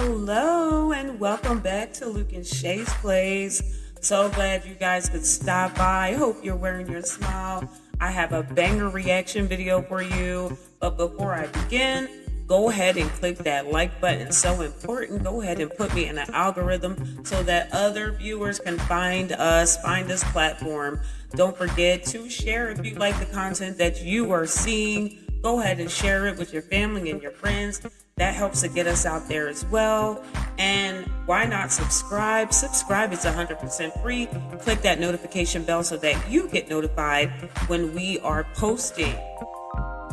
Hello and welcome back to LUKE-N-SHAE'S Plays. So glad you guys could stop by. Hope you're wearing your smile. I have a banger reaction video for you. But before I begin, go ahead and click that like button. So important. Go ahead and put me in the algorithm so that other viewers can find this platform. Don't forget to share if you like the content that you are seeing. Go ahead and share it with your family and your friends. That helps to get us out there as well. And why not subscribe? Subscribe is 100% free. Click that notification bell so that you get notified when we are posting.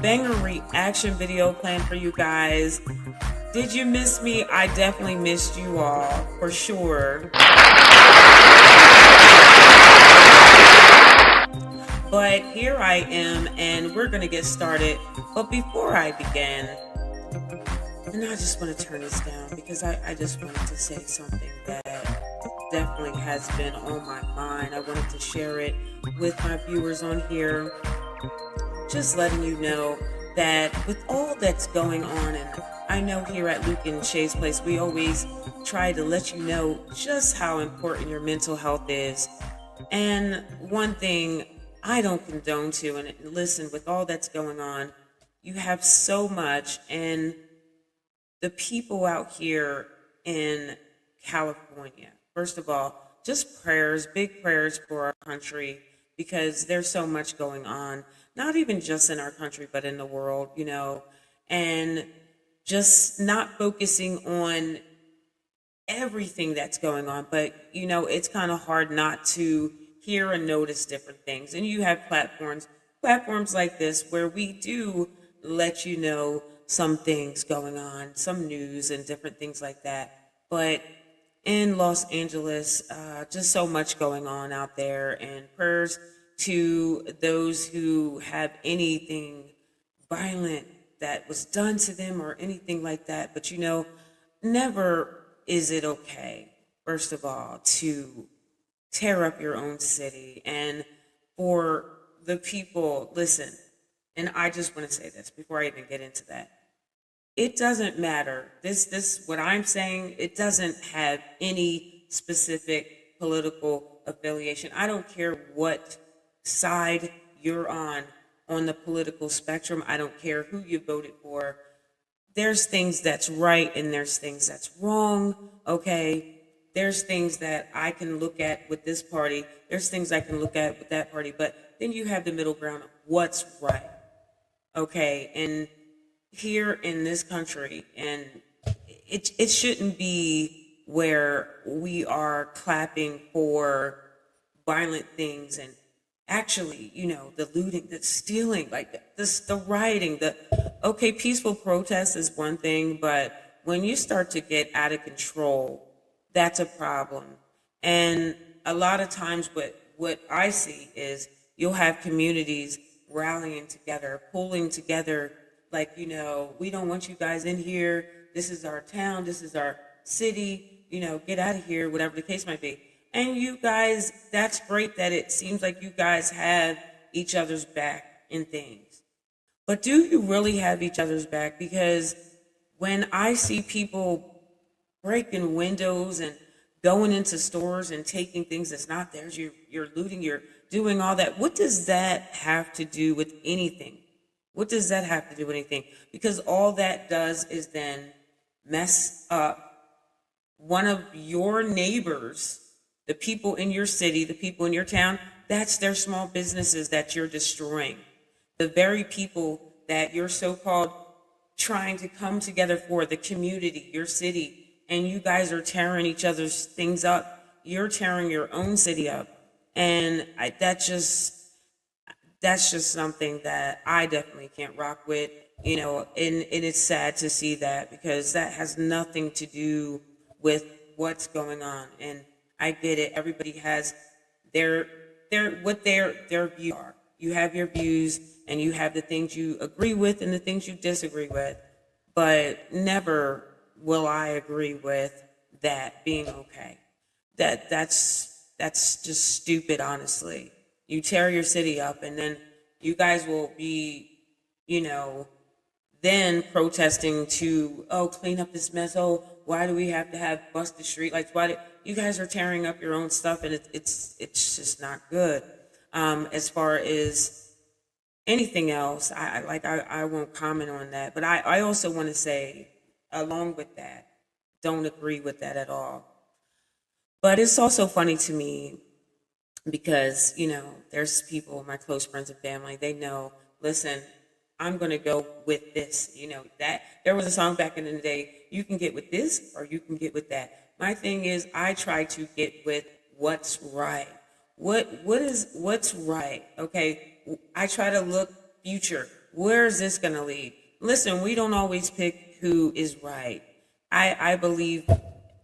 Banger reaction video planned for you guys. Did you miss me? I definitely missed you all, for sure. But here I am, and we're going to get started. But before I begin, and I just want to turn this down because I just wanted to say something that definitely has been on my mind. I wanted to share it with my viewers on here. Just letting you know that with all that's going on, and I know here at LUKE-N-SHAE'S Place, we always try to let you know just how important your mental health is. And one thing I don't condone to, and listen, with all that's going on, you have so much, and the people out here in California, first of all, just prayers, big prayers for our country, because there's so much going on, not even just in our country, but in the world, and just not focusing on everything that's going on. But, it's kind of hard not to hear and notice different things. And you have platforms like this where we do let you know some things going on, some news and different things like that. But in Los Angeles, just so much going on out there, and prayers to those who have anything violent that was done to them or anything like that. But never is it okay, first of all, to tear up your own city. And for the people, listen, and I just want to say this before I even get into that. It doesn't matter. This what I'm saying, it doesn't have any specific political affiliation. I don't care what side you're on the political spectrum. I don't care who you voted for. There's things that's right and there's things that's wrong, okay? There's things that I can look at with this party. There's things I can look at with that party. But then you have the middle ground of what's right, okay? And here in this country, and it shouldn't be where we are clapping for violent things and actually, the looting, the stealing, like this, the rioting, okay, peaceful protest is one thing, but when you start to get out of control, that's a problem. And a lot of times what I see is you'll have communities rallying together, pulling together, like, we don't want you guys in here. This is our town. This is our city. Get out of here, whatever the case might be. And you guys, that's great that it seems like you guys have each other's back in things. But do you really have each other's back? Because when I see people breaking windows and going into stores and taking things that's not theirs, you're looting, you're doing all that, what does that have to do with anything? What does that have to do with anything? Because all that does is then mess up one of your neighbors, the people in your city, the people in your town. That's their small businesses that you're destroying. The very people that you're so-called trying to come together for, the community, your city, and you guys are tearing each other's things up. You're tearing your own city up. And that's just something that I definitely can't rock with, and it's sad to see that, because that has nothing to do with what's going on. And I get it. Everybody has their views are. You have your views and you have the things you agree with and the things you disagree with, but never will I agree with that being okay. That's just stupid, honestly. You tear your city up and then you guys will be, then protesting to, oh, clean up this mess. Oh, why do we have to have busted street lights? Why do you guys are tearing up your own stuff, and it's just not good. As far as anything else, I won't comment on that. But I also want to say, along with that, don't agree with that at all. But it's also funny to me because, there's people, my close friends and family, they know, listen, I'm going to go with this. That there was a song back in the day, you can get with this or you can get with that. My thing is, I try to get with what's right. What's right? Okay. I try to look future. Where is this going to lead? Listen, we don't always pick who is right. I believe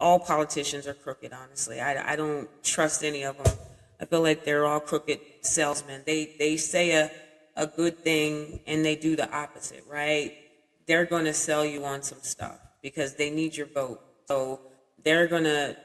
all politicians are crooked, honestly. I don't trust any of them. I feel like they're all crooked salesmen. They say a good thing and they do the opposite, right? They're going to sell you on some stuff because they need your vote. So they're going to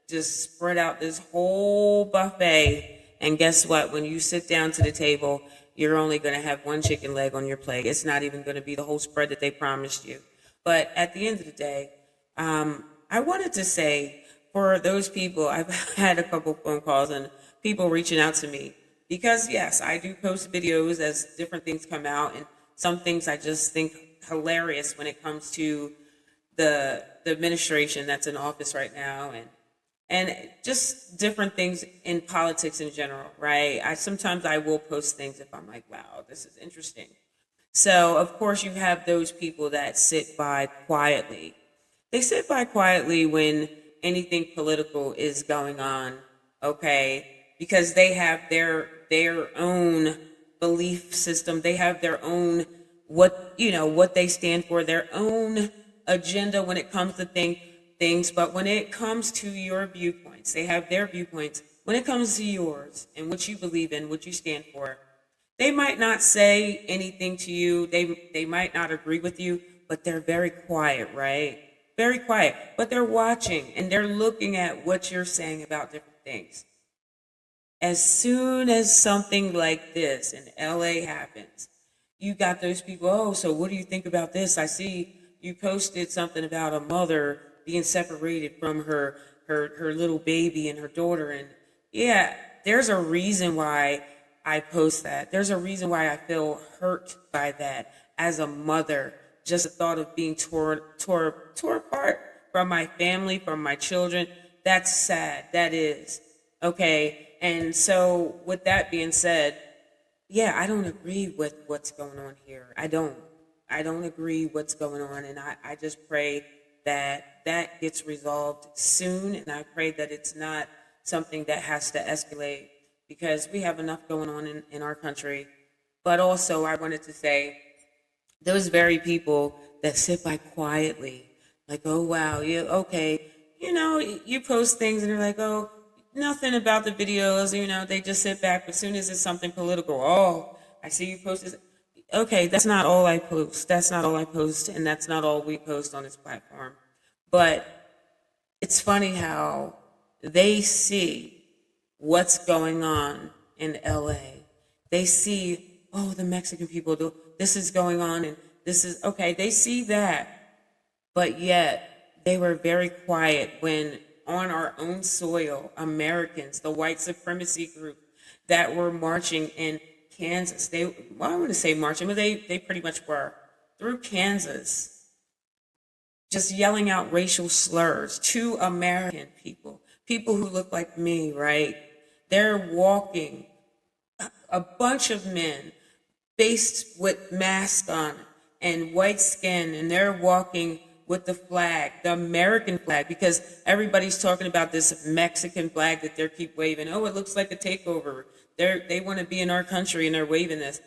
just spread out this whole buffet. And guess what? When you sit down to the table, you're only going to have one chicken leg on your plate. It's not even going to be the whole spread that they promised you. But at the end of the day, I wanted to say, for those people, I've had a couple phone calls and people reaching out to me because, yes, I do post videos as different things come out, and some things I just think hilarious when it comes to the administration that's in office right now, and just different things in politics in general, right? Sometimes I will post things if I'm like, wow, this is interesting. So of course you have those people that sit by quietly. They sit by quietly when anything political is going on, okay? Because they have their own belief system. They have their own what they stand for, their own agenda when it comes to things. But when it comes to your viewpoints, they have their viewpoints. When it comes to yours and what you believe in, what you stand for, they might not say anything to you. They might not agree with you, but they're very quiet, right? Very quiet. But they're watching and they're looking at what you're saying about different things. As soon as something like this in LA happens, you got those people, oh, so what do you think about this? I see you posted something about a mother being separated from her little baby and her daughter. And yeah, there's a reason why I post that. There's a reason why I feel hurt by that as a mother. Just the thought of being torn apart from my family, from my children. That's sad. That is. Okay. And so with that being said, yeah, I don't agree with what's going on here. I don't agree what's going on. And I just pray that gets resolved soon. And I pray that it's not something that has to escalate because we have enough going on in our country. But also I wanted to say, those very people that sit by quietly, like, oh, wow, yeah, okay. You post things and they're like, oh, nothing about the videos, they just sit back. As soon as it's something political, oh, I see you post this. Okay, that's not all I post. That's not all I post, and that's not all we post on this platform. But it's funny how they see what's going on in LA. They see, oh, the Mexican people do this is going on, and this is okay. They see that, but yet they were very quiet when on our own soil, Americans, the white supremacy group that were marching in Kansas. I want to say marching, but they pretty much were through Kansas, just yelling out racial slurs to American people who look like me, right? They're walking, a bunch of men faced with masks on and white skin, and they're walking with the flag, the American flag, because everybody's talking about this Mexican flag that they keep waving. Oh, it looks like a takeover. They want to be in our country and they're waving this.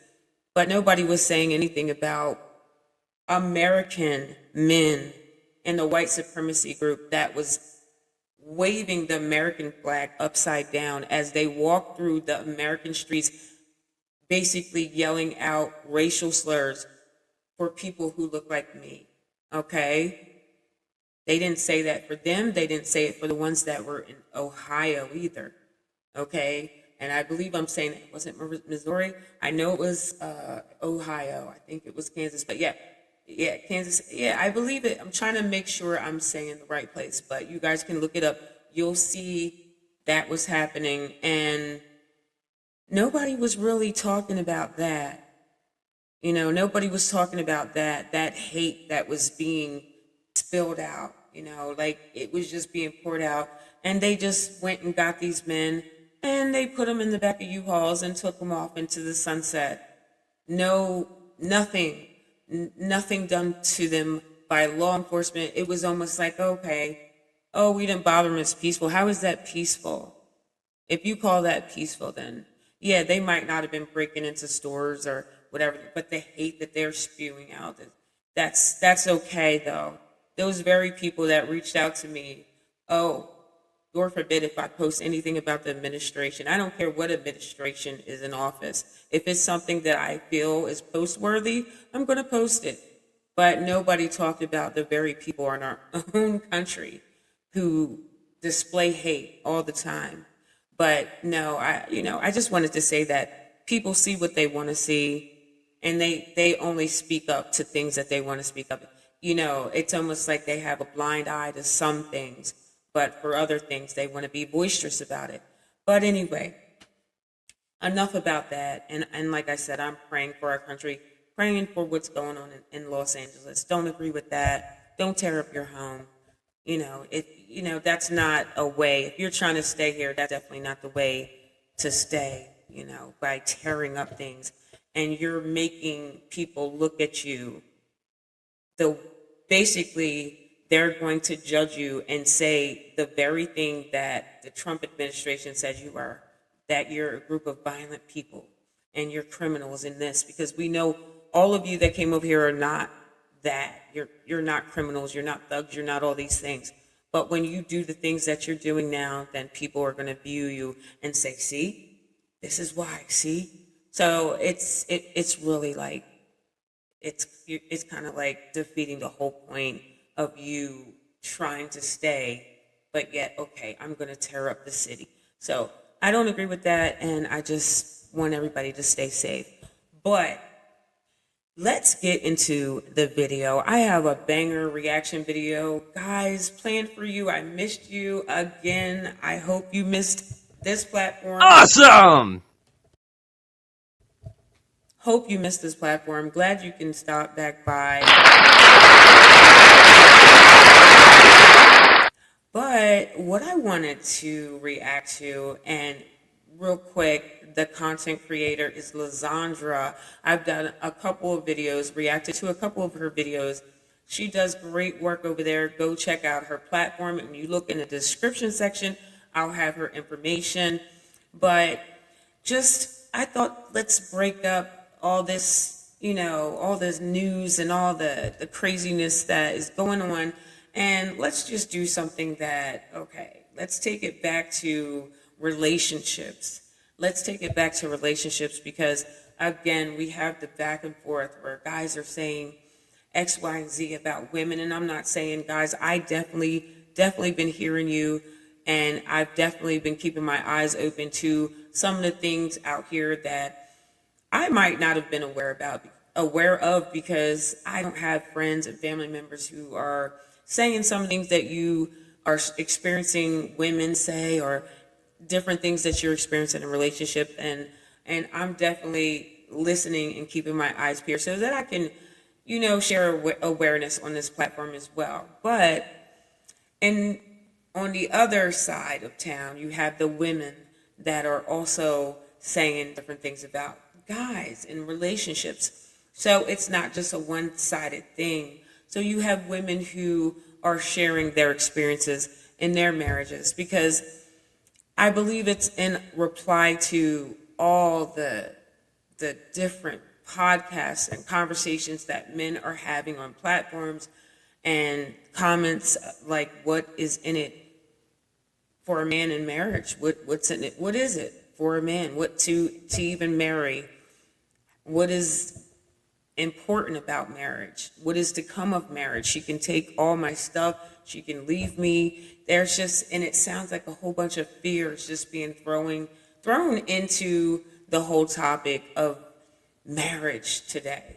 But nobody was saying anything about American men in the white supremacy group that was waving the American flag upside down as they walked through the American streets, basically yelling out racial slurs for people who look like me. Okay? They didn't say that for them. They didn't say it for the ones that were in Ohio either. Okay? And I believe I'm saying it wasn't Missouri. I know it was Ohio. I think it was Kansas. But yeah, Yeah, Kansas. Yeah, I believe it. I'm trying to make sure I'm saying the right place, but you guys can look it up. You'll see that was happening, and nobody was really talking about that. Nobody was talking about that hate that was being spilled out, like it was just being poured out. And they just went and got these men and they put them in the back of U-Hauls and took them off into the sunset. No, nothing, nothing done to them by law enforcement. It was almost like, okay, oh, we didn't bother them, it's peaceful. How is that peaceful? If you call that peaceful, then yeah, they might not have been breaking into stores or whatever, but the hate that they're spewing out, that's okay though. Those very people that reached out to me, oh, Lord forbid if I post anything about the administration. I don't care what administration is in office. If it's something that I feel is post worthy, I'm going to post it. But nobody talked about the very people in our own country who display hate all the time. But no, I just wanted to say that people see what they want to see, and they only speak up to things that they want to speak up. It's almost like they have a blind eye to some things, but for other things, they want to be boisterous about it. But anyway, enough about that. And like I said, I'm praying for our country, praying for what's going on in Los Angeles. Don't agree with that. Don't tear up your home. That's not a way. If you're trying to stay here, that's definitely not the way to stay, by tearing up things. And you're making people look at you. Basically, they're going to judge you and say the very thing that the Trump administration says you are, that you're a group of violent people and you're criminals in this, because we know all of you that came over here are not that. You're not criminals, you're not thugs, you're not all these things. But when you do the things that you're doing now, then people are going to view you and say, see, this is why, see? So it's really like, it's kind of like defeating the whole point of you trying to stay, but yet, okay, I'm going to tear up the city. So I don't agree with that, and I just want everybody to stay safe. But let's get into the video. I have a banger reaction video, guys, planned for you. I missed you again. I hope you missed this platform. Awesome! Hope you missed this platform. Glad you can stop back by. But what I wanted to react to, and real quick, the content creator is Lizandra. I've done a couple of videos, reacted to a couple of her videos. She does great work over there. Go check out her platform. And when you look in the description section, I'll have her information. But I thought, let's break up all this, all this news and all the craziness that is going on. And let's just do something that, okay, let's take it back to relationships. Let's take it back to relationships because, again, we have the back and forth where guys are saying X, Y, and Z about women. And I'm not saying, guys, I definitely been hearing you. And I've definitely been keeping my eyes open to some of the things out here that I might not have been aware of because I don't have friends and family members who are saying some things that you are experiencing women say, or different things that you're experiencing in relationships. And I'm definitely listening and keeping my eyes peeled so that I can, share awareness on this platform as well. But, and on the other side of town, you have the women that are also saying different things about guys in relationships. So it's not just a one-sided thing. So you have women who are sharing their experiences in their marriages, because I believe it's in reply to all the different podcasts and conversations that men are having on platforms and comments like, what is in it for a man in marriage? What's in it? What is it for a man? What to even marry? What is important about marriage? What is to come of marriage? She can take all my stuff. She can leave me. And it sounds like a whole bunch of fears just being thrown into the whole topic of marriage today.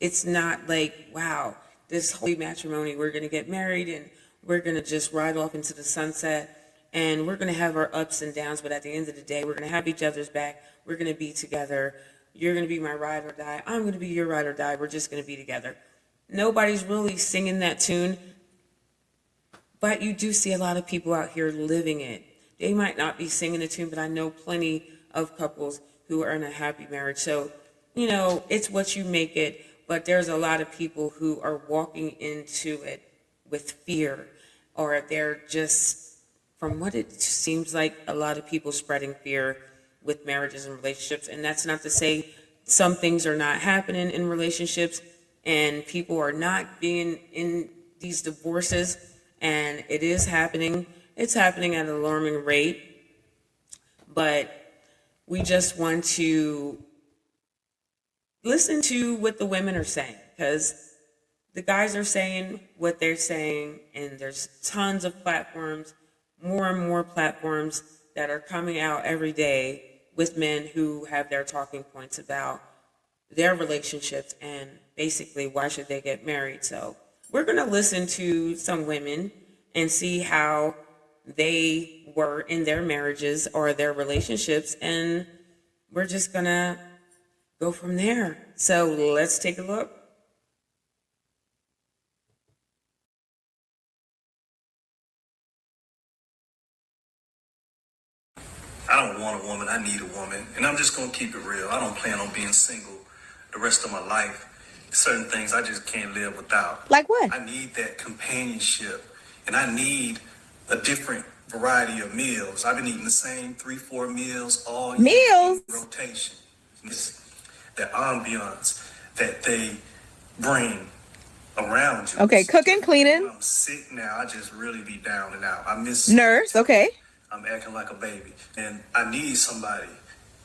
It's not like, wow, this holy matrimony, we're going to get married and we're going to just ride off into the sunset and we're going to have our ups and downs. But at the end of the day, we're going to have each other's back. We're going to be together. You're going to be my ride or die. I'm going to be your ride or die. We're just going to be together. Nobody's really singing that tune. But you do see a lot of people out here living it. They might not be singing the tune, but I know plenty of couples who are in a happy marriage. So, it's what you make it. But there's a lot of people who are walking into it with fear, or they're just, from what it seems like, a lot of people spreading fear with marriages and relationships. And that's not to say some things are not happening in relationships and people are not being in these divorces, and it is happening. It's happening at an alarming rate, but we just want to listen to what the women are saying, because the guys are saying what they're saying, and there's tons of platforms, more and more platforms that are coming out every day with men who have their talking points about their relationships and basically why should they get married. So we're going to listen to some women and see how they were in their marriages or their relationships, and we're just going to go from there. So let's take a look. I don't want a woman, I need a woman. And I'm just going to keep it real. I don't plan on being single the rest of my life. Certain things I just can't live without. Like what? I need that companionship, and I need a different variety of meals. I've been eating the same 3-4 meals all year. Meals? Rotation. It's the ambiance that they bring around you. Okay, cooking, cleaning. When I'm sick now, I just really be down and out. I miss Nurse, okay. I'm acting like a baby, and I need somebody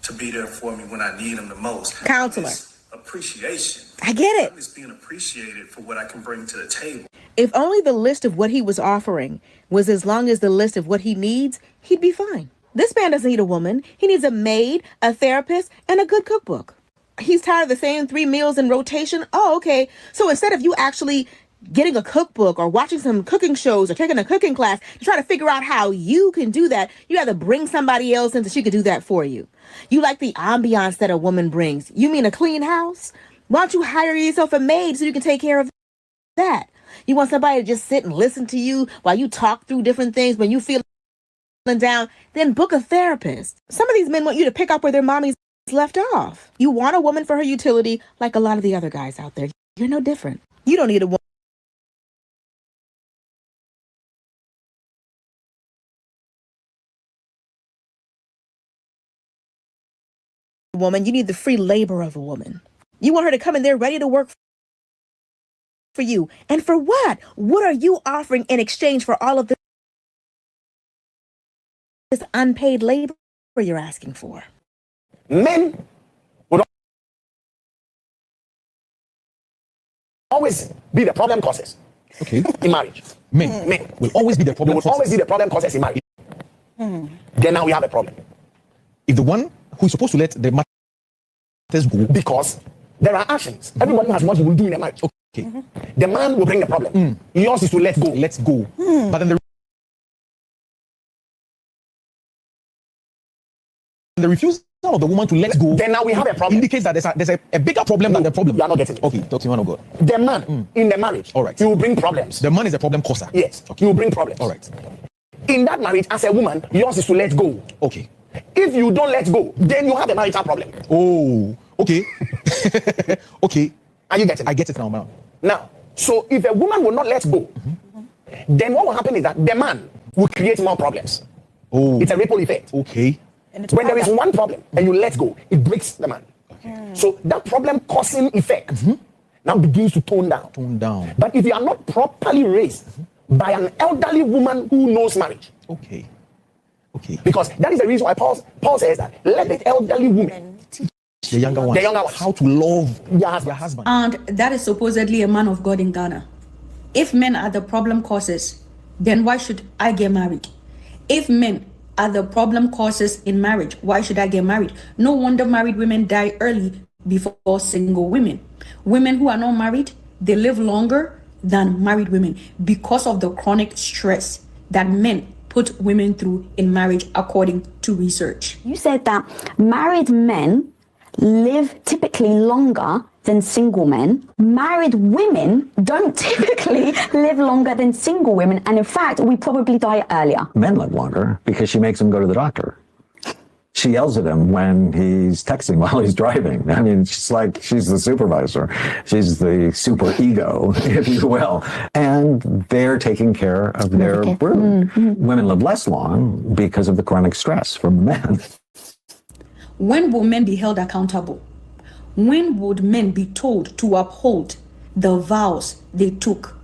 to be there for me when I need them the most. Counselor. Appreciation. I get it. I'm just being appreciated for what I can bring to the table. If only the list of what he was offering was as long as the list of what he needs, he'd be fine. This man doesn't need a woman. He needs a maid, a therapist, and a good cookbook. He's tired of the same 3 meals in rotation. Oh, okay. So instead of you actually getting a cookbook or watching some cooking shows or taking a cooking class to try to figure out how you can do that, you have to bring somebody else in so she could do that for you. You like the ambiance that a woman brings. You mean a clean house? Why don't you hire yourself a maid so you can take care of that? You want somebody to just sit and listen to you while you talk through different things when you feel down? Then book a therapist. Some of these men want you to pick up where their mommies left off. You want a woman for her utility like a lot of the other guys out there. You're no different. You don't need a woman. Woman, you need the free labor of a woman. You want her to come in there ready to work for you. And for what? What are you offering in exchange for all of this unpaid labor you're asking for? Men would always be the problem causes. Okay. In marriage. Men will always be the problem They will always be the problem causes in marriage. Then now we have a problem. If the one who is supposed to let the matters go, Because there are actions. Everybody has what you will do in a marriage. okay, The man will bring the problem. Yours is to let go. let's go. But then the refusal of the woman to let go Then now we have a problem. indicates that there's a bigger problem than the problem. You are not getting it. Okay, talk to man of God. The man in the marriage, All right. he will bring problems. The man is a problem causer. Yes, Okay. he will bring problems. All right. In that marriage, as a woman, yours is to let go. Okay. If you don't let go, then you have a marital problem. Oh, okay. Okay. Are you getting it? I get it now, man. Now, so if a woman will not let go, then what will happen is that the man will create more problems. Oh, It's a ripple effect. okay. When there is one problem and you let go, it breaks the man. So that problem causing effect now begins to tone down. Tone down. But if you are not properly raised by an elderly woman who knows marriage, Okay. Okay. because that is the reason why Paul says that let the elderly woman teach The younger ones. The younger ones. How to love their husband. And that is supposedly a man of God in Ghana. If men are the problem causes, then why should I get married? If men are the problem causes in marriage, why should I get married? No wonder married women die early before single women. Women who are not married, they live longer than married women because of the chronic stress that men put women through in marriage, according to research. You said that married men live typically longer than single men. Married women don't typically live longer than single women. And in fact, we probably die earlier. Men live longer because she makes him go to the doctor. She yells at him when he's texting while he's driving. I mean, she's like, she's the supervisor. She's the super ego, if you will. And they're taking care of their brood. Women live less long because of the chronic stress from the men. When will men be held accountable? When would men be told to uphold the vows they took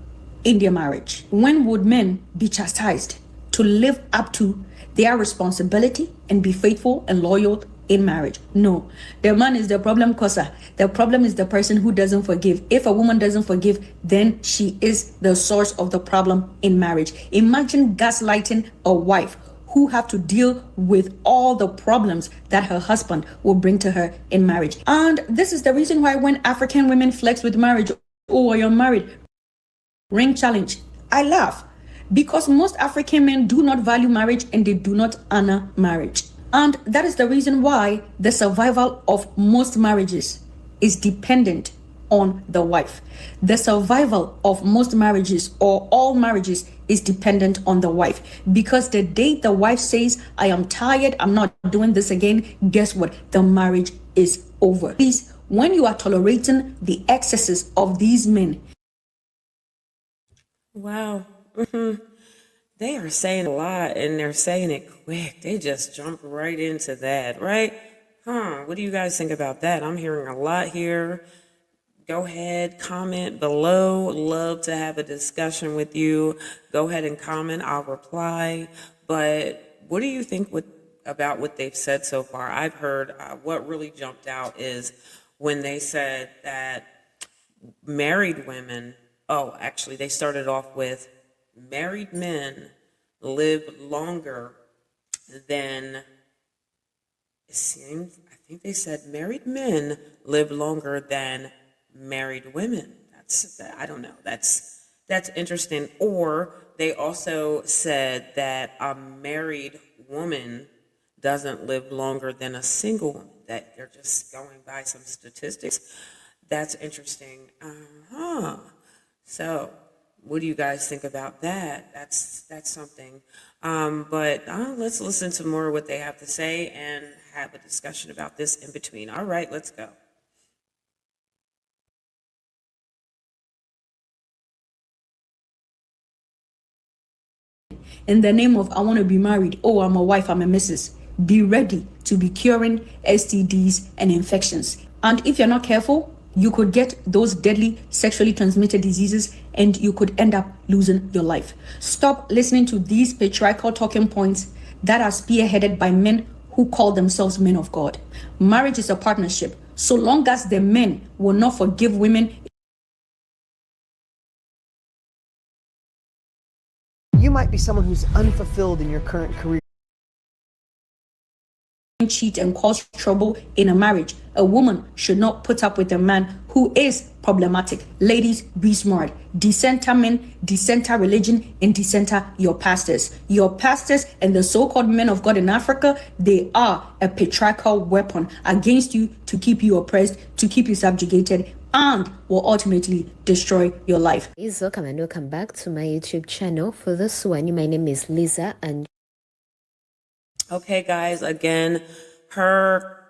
in their marriage? When would men be chastised to live up to their responsibility and be faithful and loyal in marriage? No. The man is the problem causer. The problem is the person who doesn't forgive. If a woman doesn't forgive, then she is the source of the problem in marriage. Imagine gaslighting a wife who have to deal with all the problems that her husband will bring to her in marriage. And this is the reason why when African women flex with marriage, oh, you're married, ring challenge, I laugh. Because most African men do not value marriage and they do not honor marriage. And that is the reason why the survival of most marriages is dependent on the wife. The survival of most marriages or all marriages is dependent on the wife. Because the day the wife says, I am tired, I'm not doing this again, guess what? The marriage is over. Please, when you are tolerating the excesses of these men. Wow. They are saying a lot and they're saying it quick. They just jump right into that, right? What do you guys think about that? I'm hearing a lot here. Go ahead, comment below. Love to have a discussion with you. Go ahead and comment. I'll reply. But what do you think about what they've said so far? I've heard what really jumped out is when they said that married women, actually, they started off with married men live longer than, it seems, I think they said married men live longer than married women. I don't know. That's interesting. Or they also said that a married woman doesn't live longer than a single woman, that they're just going by some statistics. That's interesting. So what do you guys think about that? That's something. But let's listen to more of what they have to say and have a discussion about this in between. All right, let's go. In the name of I want to be married, oh, I'm a wife, I'm a missus. Be ready to be curing STDs and infections. And if you're not careful, you could get those deadly sexually transmitted diseases and you could end up losing your life. Stop listening to these patriarchal talking points that are spearheaded by men who call themselves men of God. Marriage is a partnership. So long as the men will not forgive women, you might be someone who's unfulfilled in your current career. Cheat and cause trouble in a marriage. A woman should not put up with a man who is problematic. Ladies, be smart. Decenter men, decenter religion, and decenter your pastors. Your pastors and the so-called men of God in Africa, they are a patriarchal weapon against you to keep you oppressed, to keep you subjugated, and will ultimately destroy your life. Welcome and welcome back to my YouTube channel. For this one, my name is Lisa, and okay, guys, again, her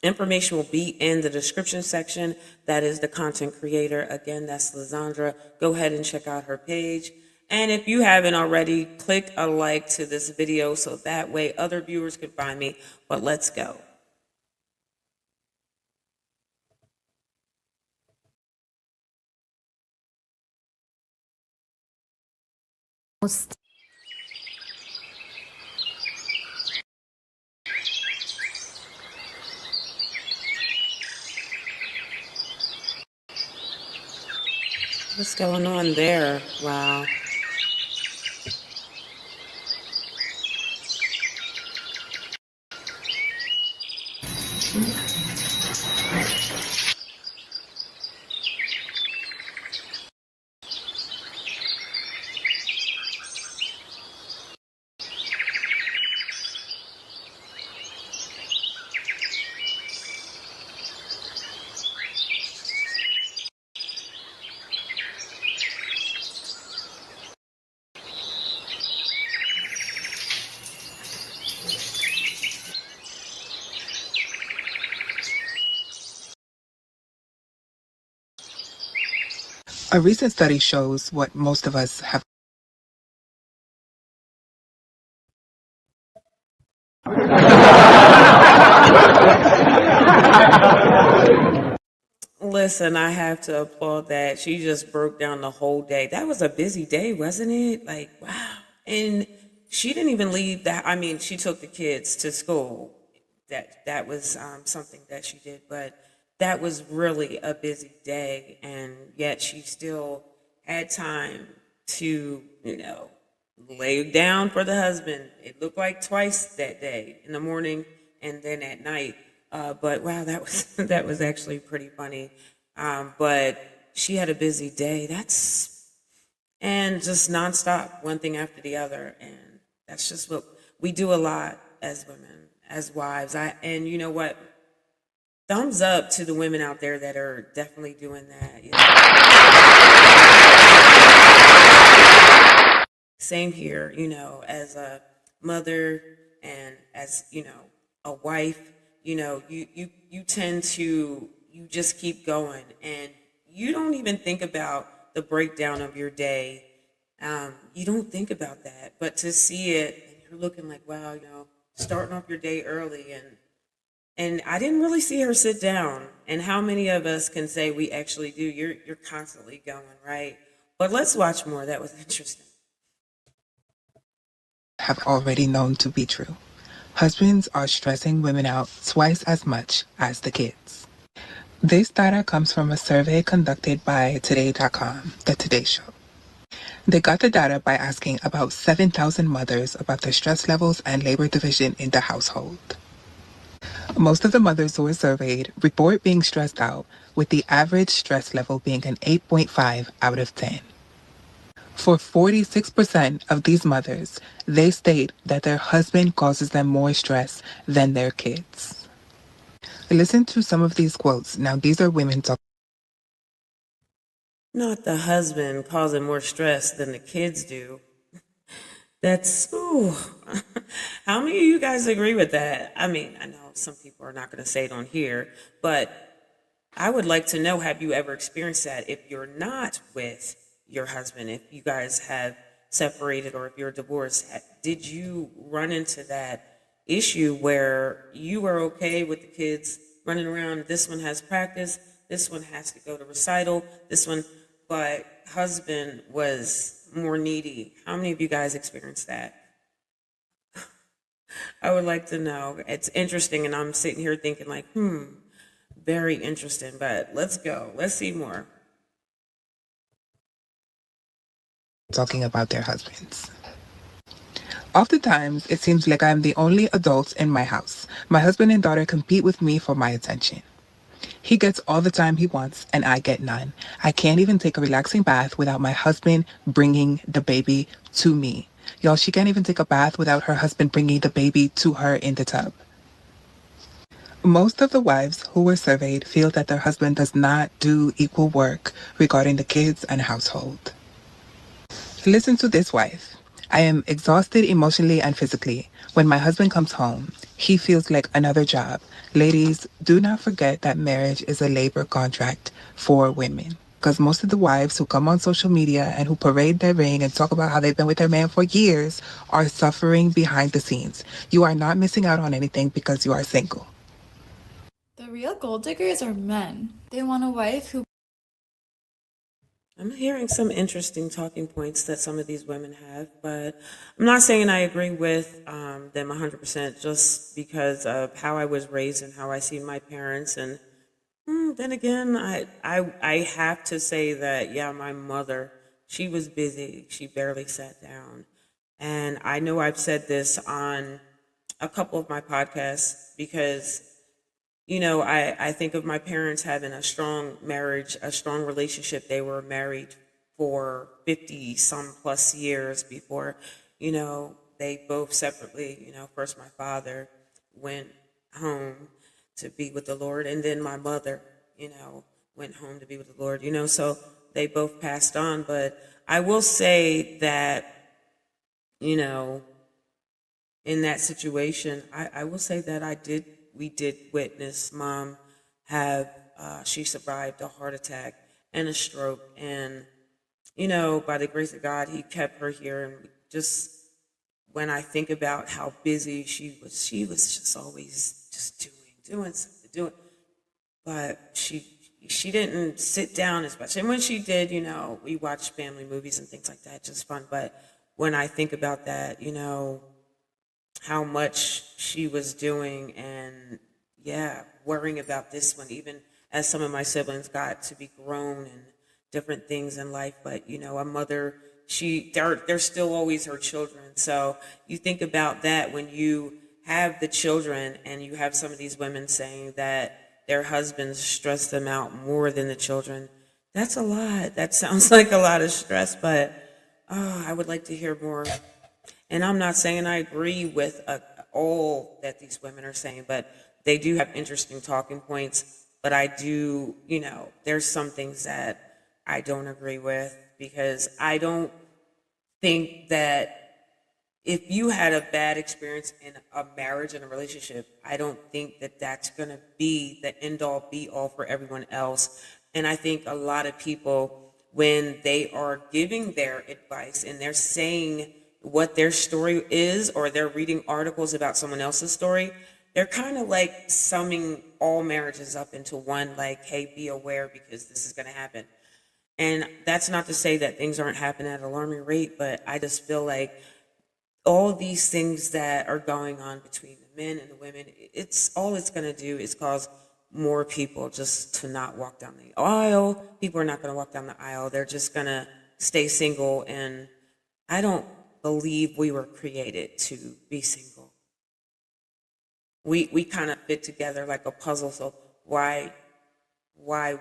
information will be in the description section. That is the content creator. Again, that's Lizandra. Go ahead and check out her page. And if you haven't already, click a like to this video so that way other viewers can find me. But let's go. What's going on there? Wow. A recent study shows what most of us have. Listen, I have to applaud that. She just broke down the whole day. That was a busy day, wasn't it? Like, wow. And she didn't even leave that. I mean, she took the kids to school. That was something that she did, but that was really a busy day, and yet she still had time to, lay down for the husband. It looked like twice that day, in the morning and then at night. But wow, that was that was actually pretty funny. But she had a busy day. And just nonstop, one thing after the other, and that's just what we do a lot as women, as wives. And you know what? Thumbs up to the women out there that are definitely doing that. Same here, as a mother and as, a wife, you tend to, you just keep going and you don't even think about the breakdown of your day. You don't think about that, but to see it and you're looking like, wow, starting off your day early and I didn't really see her sit down. And how many of us can say we actually do? You're constantly going, right? But let's watch more. That was interesting. Have already known to be true. Husbands are stressing women out twice as much as the kids. This data comes from a survey conducted by Today.com, the Today Show. They got the data by asking about 7,000 mothers about their stress levels and labor division in the household. Most of the mothers who were surveyed report being stressed out, with the average stress level being an 8.5 out of 10. For 46% of these mothers, they state that their husband causes them more stress than their kids. Listen to some of these quotes. Now, these are women talking. Not the husband causing more stress than the kids do. That's, ooh. How many of you guys agree with that? I mean, I know some people are not going to say it on here, but I would like to know, have you ever experienced that? If you're not with your husband, if you guys have separated or if you're divorced, did you run into that issue where you were okay with the kids running around? This one has practice, this one has to go to recital, this one, but husband was more needy. How many of you guys experienced that? I would like to know. It's interesting, and I'm sitting here thinking like, very interesting, but let's go. Let's see more. Talking about their husbands. Oftentimes, it seems like I'm the only adult in my house. My husband and daughter compete with me for my attention. He gets all the time he wants, and I get none. I can't even take a relaxing bath without my husband bringing the baby to me. Y'all, she can't even take a bath without her husband bringing the baby to her in the tub. Most of the wives who were surveyed feel that their husband does not do equal work regarding the kids and household. Listen to this wife. I am exhausted emotionally and physically. When my husband comes home, he feels like another job. Ladies, do not forget that marriage is a labor contract for women. Because most of the wives who come on social media and who parade their ring and talk about how they've been with their man for years are suffering behind the scenes. You are not missing out on anything because you are single. The real gold diggers are men. They want a wife who... I'm hearing some interesting talking points that some of these women have, but I'm not saying I agree with them 100% just because of how I was raised and how I see my parents. And then again, I have to say that, yeah, my mother, she was busy. She barely sat down. And I know I've said this on a couple of my podcasts because I think of my parents having a strong marriage, a strong relationship. They were married for 50 some plus years before, they both separately, first my father went home to be with the Lord, and then my mother, went home to be with the Lord, so they both passed on. But I will say that, in that situation, I will say that we did witness mom have, she survived a heart attack and a stroke. And, you know, by the grace of God, he kept her here. And just when I think about how busy she was just always just doing something, doing. But she didn't sit down as much. And when she did, you know, we watched family movies and things like that, just fun. But when I think about that, you know, how much she was doing and yeah, worrying about this one, even as some of my siblings got to be grown and different things in life. But, you know, a mother, they're still always her children. So you think about that when you have the children and you have some of these women saying that their husbands stress them out more than the children. That's a lot. That sounds like a lot of stress, but I would like to hear more. And I'm not saying I agree with all that these women are saying, but they do have interesting talking points. But I do, you know, there's some things that I don't agree with, because I don't think that if you had a bad experience in a marriage and a relationship, I don't think that that's going to be the end all be all for everyone else. And I think a lot of people, when they are giving their advice and they're saying what their story is, or they're reading articles about someone else's story, they're kind of like summing all marriages up into one, like, hey, be aware because this is going to happen. And that's not to say that things aren't happening at an alarming rate, but I just feel like all these things that are going on between the men and the women, it's going to do is cause more people just to not walk down the aisle. People are not going to walk down the aisle. They're just going to stay single. And I don't believe we were created to be single. We kind of fit together like a puzzle. So why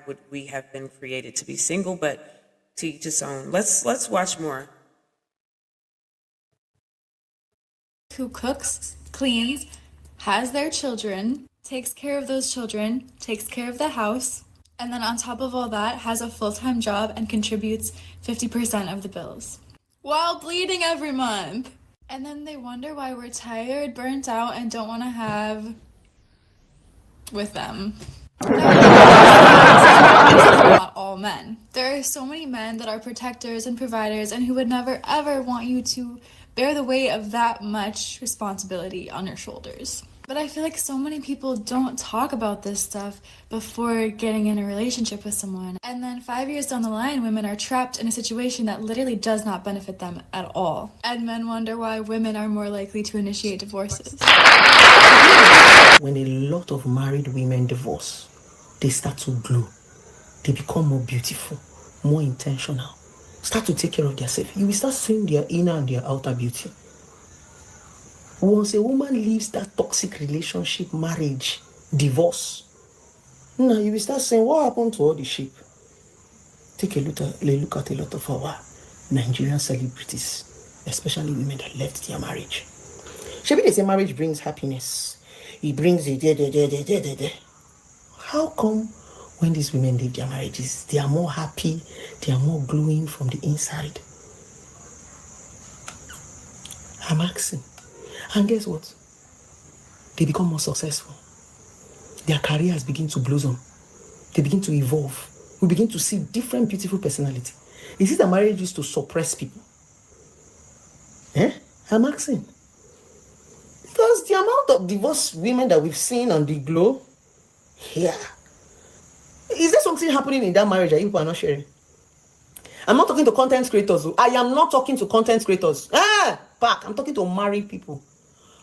would we have been created to be single? But to each his own. Let's watch more. Who cooks, cleans, has their children, takes care of those children, takes care of the house, and then on top of all that, has a full-time job and contributes 50% of the bills, while bleeding every month. And then they wonder why we're tired, burnt out, and don't want to have with them. Not all men. There are so many men that are protectors and providers and who would never ever want you to bear the weight of that much responsibility on your shoulders. But I feel like so many people don't talk about this stuff before getting in a relationship with someone. And then 5 years down the line, women are trapped in a situation that literally does not benefit them at all. And men wonder why women are more likely to initiate divorces. When a lot of married women divorce, they start to glow. They become more beautiful, more intentional. Start to take care of themselves. You will start seeing their inner and their outer beauty. Once a woman leaves that toxic relationship, marriage, divorce, now you will start saying, what happened to all the sheep? Take a look at a lot of our Nigerian celebrities, especially women that left their marriage. Maybe they say marriage brings happiness. It brings it. How come when these women leave their marriages, they are more happy, they are more glowing from the inside? I'm asking. And guess what? They become more successful. Their careers begin to blossom. They begin to evolve. We begin to see different beautiful personality. Is it that marriage used to suppress people? I'm asking. Because the amount of divorced women that we've seen on the globe, here. Is there something happening in that marriage that you people are not sharing? I'm not talking to content creators. I am not talking to content creators. I'm talking to married people.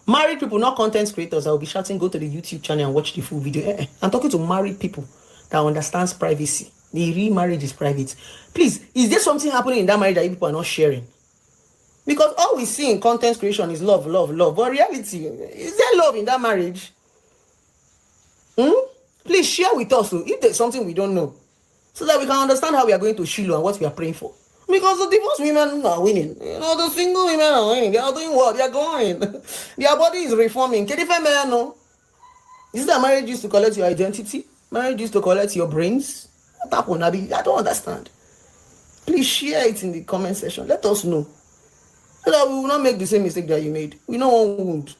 Married people, not content creators. I will be shouting, go to the YouTube channel and watch the full video. I'm talking to married people that understands privacy. The real marriage is private. Please, is there something happening in that marriage that you people are not sharing? Because all we see in content creation is love, love, love. But reality, is there love in that marriage? Please share with us if there's something we don't know, so that we can understand how we are going to Shiloh and what we are praying for. Because the divorced women are winning. The single women are winning. They are doing what? They are going. Their body is reforming. Can you know? Is that marriage used to collect your identity? Marriage used to collect your brains? What happened, Abi? I don't understand. Please share it in the comment section. Let us know, so that we will not make the same mistake that you made. We know one wound.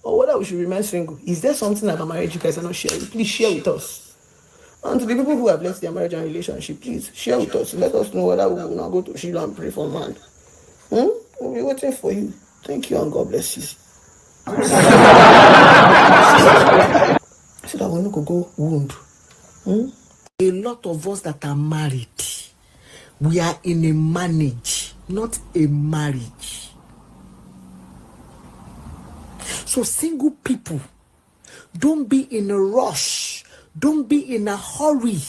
Or whether we should remain single. Is there something about marriage you guys are not sharing? Please share with us. And to the people who have left their marriage and relationship, please share with us. Let us know whether we will now go to Shiloh and pray for man. We'll be waiting for you. Thank you and God bless you. So that we no go wound. A lot of us that are married, we are in a marriage, not a marriage. So single people, don't be in a rush. Don't be in a hurry.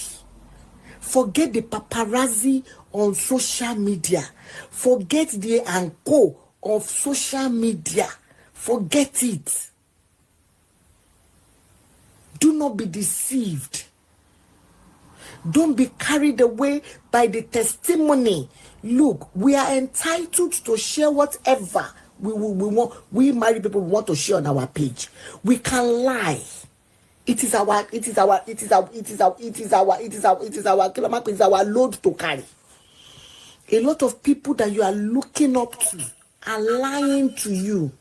Forget the paparazzi on social media. Forget the anchor of social media. Forget it. Do not be deceived. Don't be carried away by the testimony. Look, we are entitled to share whatever we want. We married people want to share on our page. We can lie. It is our load to carry. A lot of people that you are looking up to are lying to you.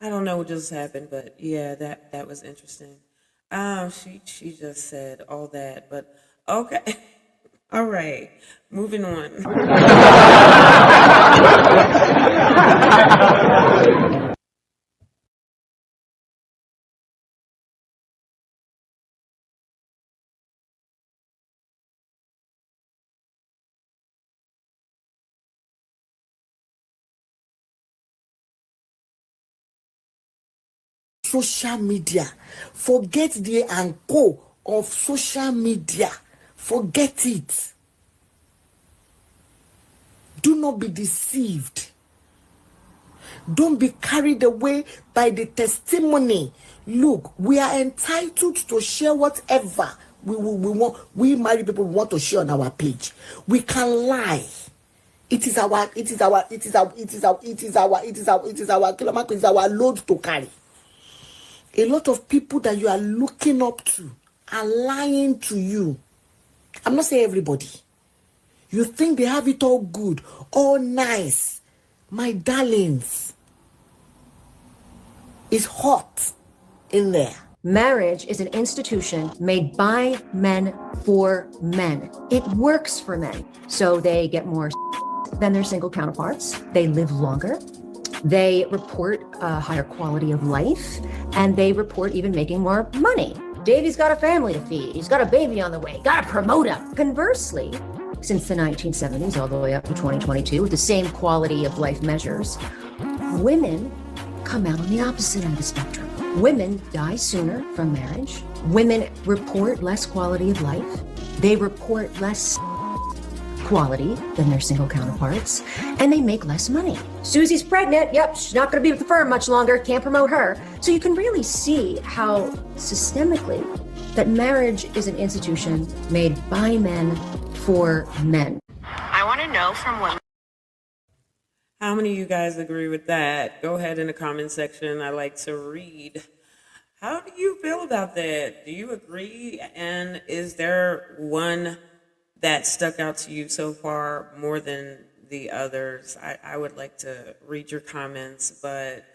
I don't know what just happened, but yeah, that was interesting. She just said all that, but okay. All right, moving on. Social media. Forget the anchor of social media. Forget it. Do not be deceived. Don't be carried away by the testimony. Look, we are entitled to share whatever we want. We married people want to share on our page. We can lie. It is our load to carry. A lot of people that you are looking up to are lying to you. I'm not saying everybody. You think they have it all good, all nice. My darlings, it's hot in there. Marriage is an institution made by men for men. It works for men. So they get more than their single counterparts. They live longer. They report a higher quality of life, and they report even making more money. Davey's got a family to feed. He's got a baby on the way. Got to promote him. Conversely, since the 1970s all the way up to 2022, with the same quality of life measures, women come out on the opposite end of the spectrum. Women die sooner from marriage. Women report less quality of life. They report less quality than their single counterparts, and they make less money. Susie's pregnant. Yep, she's not going to be with the firm much longer. Can't promote her. So you can really see how systemically that marriage is an institution made by men for men. I want to know from women. How many of you guys agree with that? Go ahead in the comment section. I like to read. How do you feel about that? Do you agree? And is there one that stuck out to you so far more than the others? I would like to read your comments, but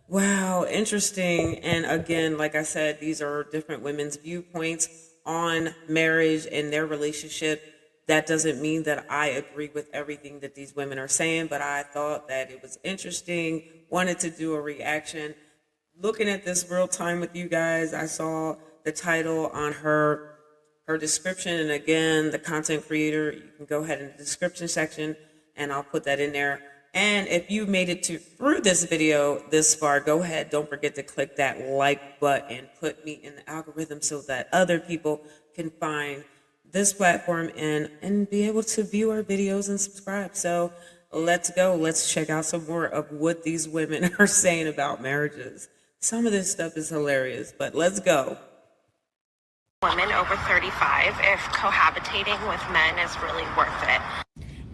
wow, interesting. And again, like I said, these are different women's viewpoints on marriage and their relationship. That doesn't mean that I agree with everything that these women are saying, but I thought that it was interesting, wanted to do a reaction. Looking at this real time with you guys, I saw the title on her description, and again, the content creator, you can go ahead in the description section and I'll put that in there. And if you made it through this video this far, go ahead, don't forget to click that like button, put me in the algorithm so that other people can find this platform and be able to view our videos and subscribe. So let's go, let's check out some more of what these women are saying about marriages. Some of this stuff is hilarious, but let's go. Women over 35 if cohabitating with men is really worth it.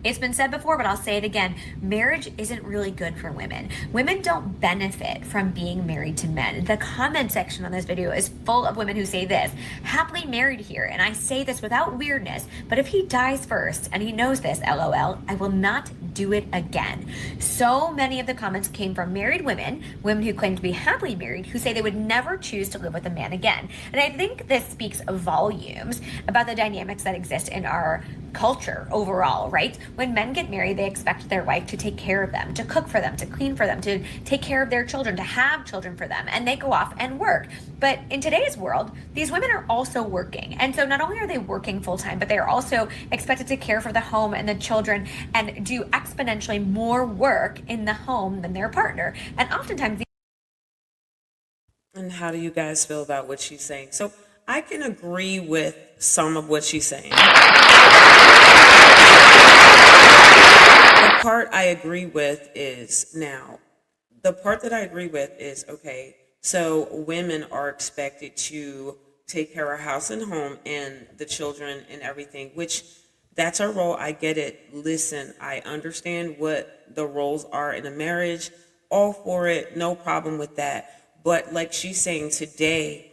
It's been said before, but I'll say it again. Marriage isn't really good for women. Women don't benefit from being married to men. The comment section on this video is full of women who say this, happily married here. And I say this without weirdness, but if he dies first, and he knows this, LOL, I will not do it again. So many of the comments came from married women, women who claim to be happily married, who say they would never choose to live with a man again. And I think this speaks volumes about the dynamics that exist in our culture overall, right? When men get married, they expect their wife to take care of them, to cook for them, to clean for them, to take care of their children, to have children for them, and they go off and work. But in today's world, these women are also working. And so not only are they working full time, but they are also expected to care for the home and the children and do exponentially more work in the home than their partner. And oftentimes, And how do you guys feel about what she's saying? So I can agree with some of what she's saying. The part I agree with is okay, so women are expected to take care of house and home and the children and everything, which that's our role. I get it. Listen, I understand what the roles are in a marriage. All for it. No problem with that. But like she's saying today,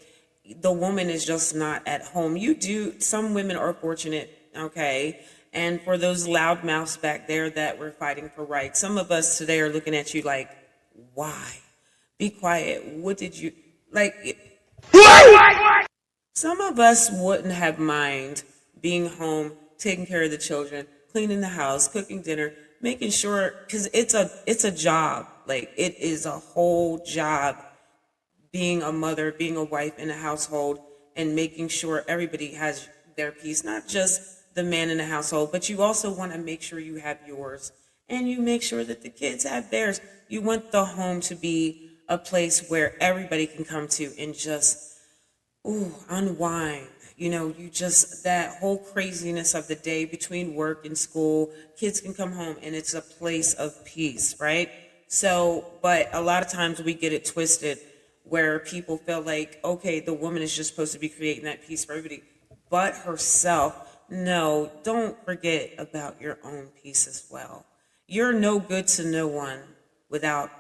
the woman is just not at home. Some women are fortunate, okay? And for those loud mouths back there that were fighting for rights, some of us today are looking at you like, why? Be quiet. What did you, some of us wouldn't have mind being home, taking care of the children, cleaning the house, cooking dinner, making sure, because it's a job. It is a whole job being a mother, being a wife in a household, and making sure everybody has their piece, not just the man in the household, but you also want to make sure you have yours, and you make sure that the kids have theirs. You want the home to be a place where everybody can come to and just, unwind. That whole craziness of the day between work and school, kids can come home and it's a place of peace, right? So, but a lot of times we get it twisted where people feel like, okay, the woman is just supposed to be creating that peace for everybody, but herself. No, don't forget about your own peace as well. You're no good to no one without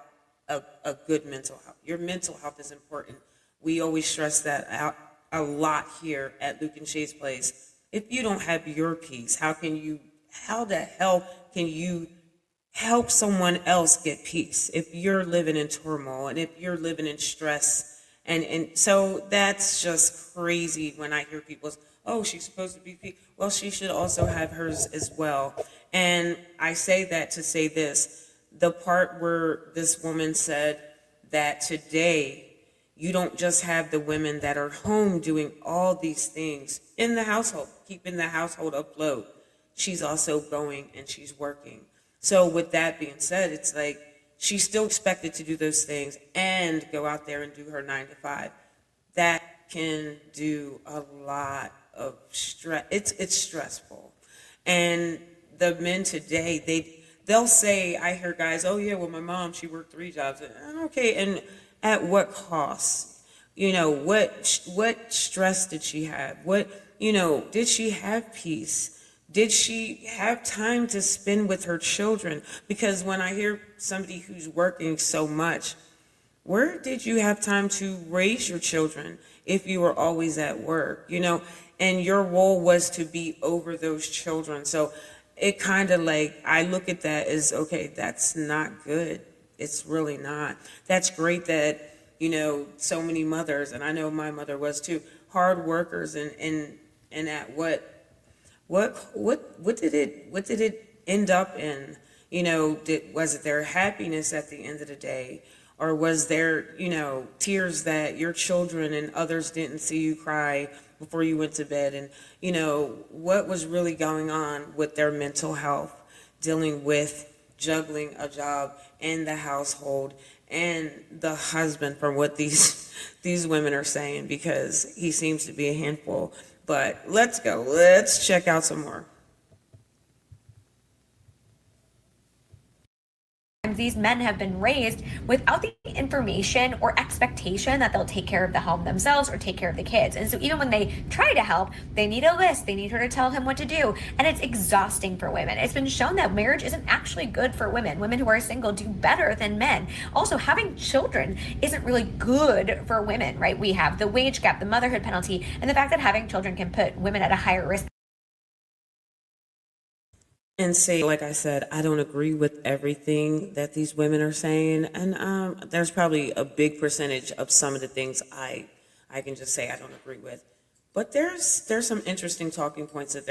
a good mental health. Your mental health is important. We always stress that out a lot here at LUKE-N-SHAE'S place. If you don't have your peace, how the hell can you help someone else get peace if you're living in turmoil and if you're living in stress? And so that's just crazy when I hear people, oh, she's supposed to be peace. Well, she should also have hers as well. And I say that to say this, the part where this woman said that today you don't just have the women that are home doing all these things in the household, keeping the household afloat. She's also going and she's working. So with that being said, it's like she's still expected to do those things and go out there and do her 9 to 5. That can do a lot of stress. It's stressful. And the men today, they'll say, I hear guys, oh yeah, well my mom, she worked 3 jobs. Okay, and at what cost? What stress did she have? Did she have peace? Did she have time to spend with her children? Because when I hear somebody who's working so much, where did you have time to raise your children if you were always at work? And your role was to be over those children. So it kind of I look at that as, okay, that's not good. It's really not. That's great that, so many mothers, and I know my mother was too, hard workers and at what did it end up in? Was it their happiness at the end of the day? Or was there, tears that your children and others didn't see you cry before you went to bed? And, what was really going on with their mental health, dealing with juggling a job and the household and the husband, from what these women are saying, because he seems to be a handful. But let's go. Let's check out some more. times these men have been raised without the information or expectation that they'll take care of the home themselves or take care of the kids. And so even when they try to help, they need a list, they need her to tell him what to do. And it's exhausting for women. It's been shown that marriage isn't actually good for women. Women who are single do better than men. Also, having children isn't really good for women, right? We have the wage gap, the motherhood penalty, and the fact that having children can put women at a higher risk. And say, like I said, I don't agree with everything that these women are saying, and there's probably a big percentage of some of the things I can just say I don't agree with. But there's some interesting talking points that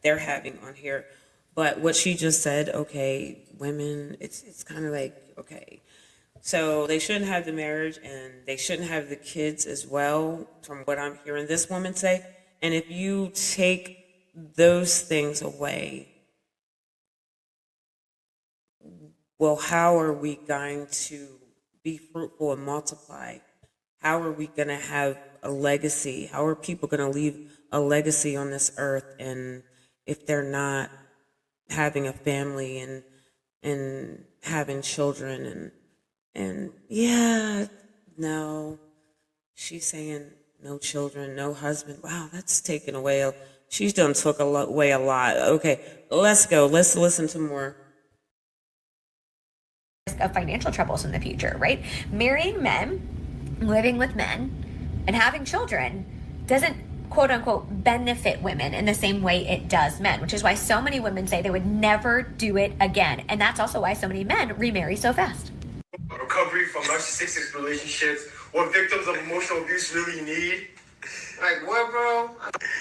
they're having on here. But what she just said, okay, women, it's kind of like, okay, so they shouldn't have the marriage and they shouldn't have the kids as well, from what I'm hearing this woman say. And if you take those things away, well, how are we going to be fruitful and multiply? How are we going to have a legacy? How are people going to leave a legacy on this earth? And if they're not having a family and having children and yeah, no, she's saying no children, no husband. Wow, that's taken away. She's done took away a lot. Okay, let's go. Let's listen to more. Of financial troubles in the future, right? Marrying men, living with men, and having children doesn't quote unquote benefit women in the same way it does men, which is why so many women say they would never do it again. And that's also why so many men remarry so fast. Recovery from narcissistic relationships, what victims of emotional abuse really need. Like what, bro?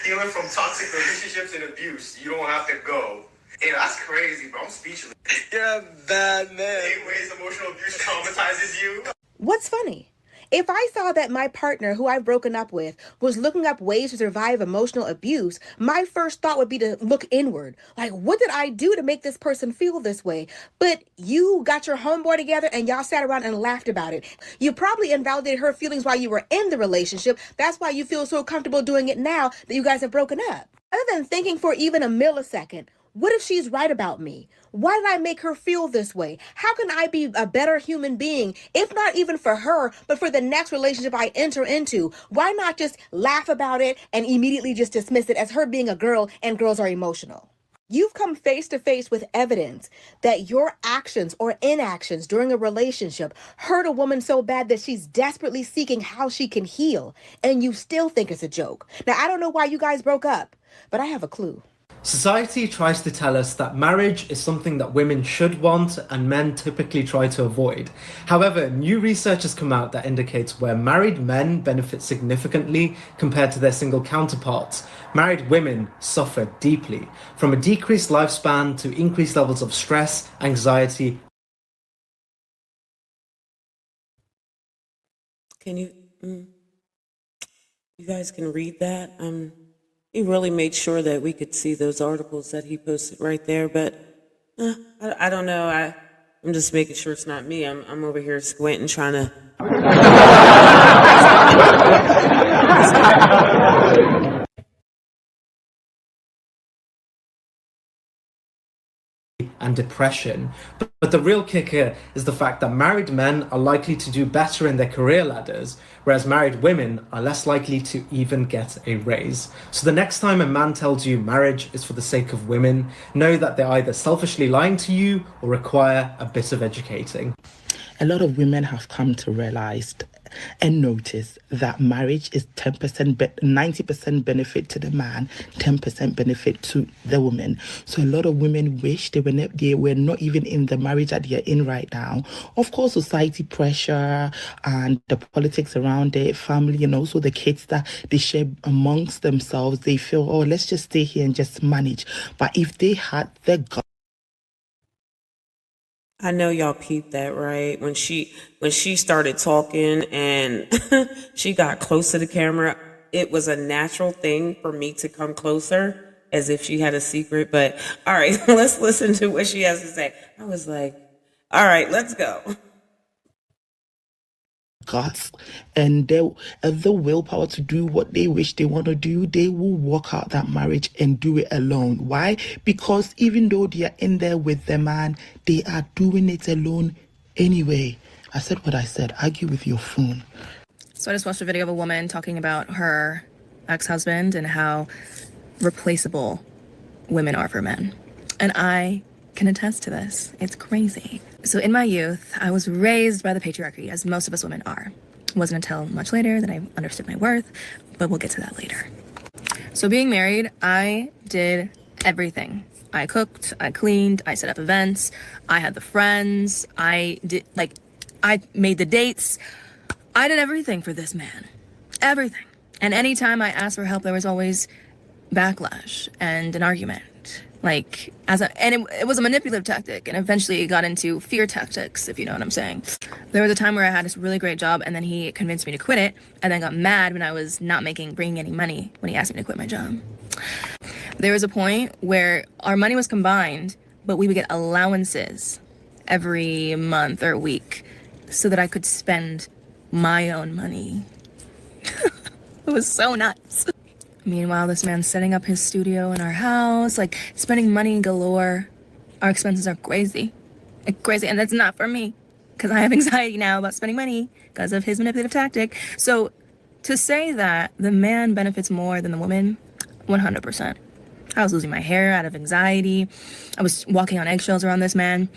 Healing from toxic relationships and abuse. You don't have to go. Hey, that's crazy, bro. I'm speechless. You're a bad man. 8 ways emotional abuse traumatizes you. What's funny? If I saw that my partner, who I've broken up with, was looking up ways to survive emotional abuse, my first thought would be to look inward. Like, what did I do to make this person feel this way? But you got your homeboy together and y'all sat around and laughed about it. You probably invalidated her feelings while you were in the relationship. That's why you feel so comfortable doing it now that you guys have broken up. Other than thinking for even a millisecond, what if she's right about me? Why did I make her feel this way? How can I be a better human being, if not even for her, but for the next relationship I enter into? Why not just laugh about it and immediately just dismiss it as her being a girl and girls are emotional? You've come face to face with evidence that your actions or inactions during a relationship hurt a woman so bad that she's desperately seeking how she can heal, and you still think it's a joke. Now, I don't know why you guys broke up, but I have a clue. Society tries to tell us that marriage is something that women should want and men typically try to avoid. However, new research has come out that indicates where married men benefit significantly compared to their single counterparts, married women suffer deeply, from a decreased lifespan to increased levels of stress, anxiety. Can you guys can read that? He really made sure that we could see those articles that he posted right there, but I don't know. I'm just making sure it's not me. I'm over here squinting, trying to. And depression. But the real kicker is the fact that married men are likely to do better in their career ladders, whereas married women are less likely to even get a raise. So the next time a man tells you marriage is for the sake of women, know that they're either selfishly lying to you or require a bit of educating. A lot of women have come to realize and notice that marriage is 90% benefit to the man, 10% benefit to the woman. So a lot of women wish they were not even in the marriage that they're in right now. Of course, society pressure and the politics around it, family, and also the kids that they share amongst themselves, they feel, oh, let's just stay here and just manage. But if they had the I know y'all peeped that, right? When she started talking and she got close to the camera, it was a natural thing for me to come closer as if she had a secret. But all right, let's listen to what she has to say. I was like, all right, let's go. guts and the willpower to do what they wish they want to do, they will walk out that marriage and do it alone. Why? Because even though they are in there with the man, they are doing it alone anyway. I said what I said. Argue with your phone. So I just watched a video of a woman talking about her ex-husband and how replaceable women are for men. And I can attest to this. It's crazy. So in my youth, I was raised by the patriarchy, as most of us women are. It wasn't until much later that I understood my worth, but we'll get to that later. So being married, I did everything. I cooked, I cleaned, I set up events, I had the friends, I made the dates. I did everything for this man. Everything. And anytime I asked for help, there was always backlash and an argument. It was a manipulative tactic, and eventually it got into fear tactics, if you know what I'm saying. There was a time where I had this really great job, and then he convinced me to quit it, and then got mad when I was not bringing any money when he asked me to quit my job. There was a point where our money was combined, but we would get allowances every month or week so that I could spend my own money. It was so nuts. Meanwhile, this man's setting up his studio in our house, spending money galore. Our expenses are crazy. Crazy, and that's not for me, because I have anxiety now about spending money because of his manipulative tactic. So to say that the man benefits more than the woman, 100%. I was losing my hair out of anxiety. I was walking on eggshells around this man.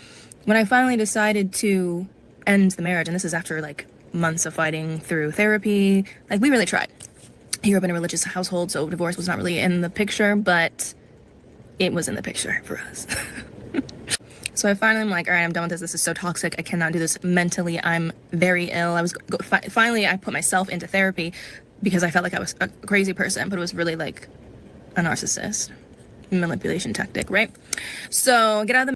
When I finally decided to end the marriage, and this is after months of fighting through therapy, we really tried. He grew up in a religious household, so divorce was not really in the picture, but it was in the picture for us. So I finally am all right, I'm done with this. This is so toxic. I cannot do this mentally. I'm very ill. Finally, I put myself into therapy because I felt like I was a crazy person, but it was really a narcissist manipulation tactic, right? So get out of the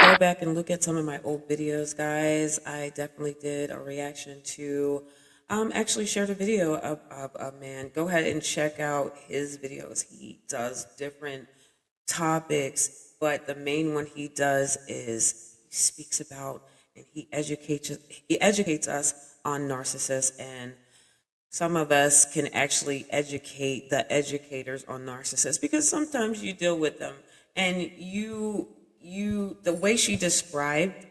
Go back and look at some of my old videos, guys. I definitely did a reaction to actually shared a video of a man. Go ahead and check out his videos. He does different topics, but the main one he does is he speaks about and he educates us on narcissists, and some of us can actually educate the educators on narcissists, because sometimes you deal with them and the way she described,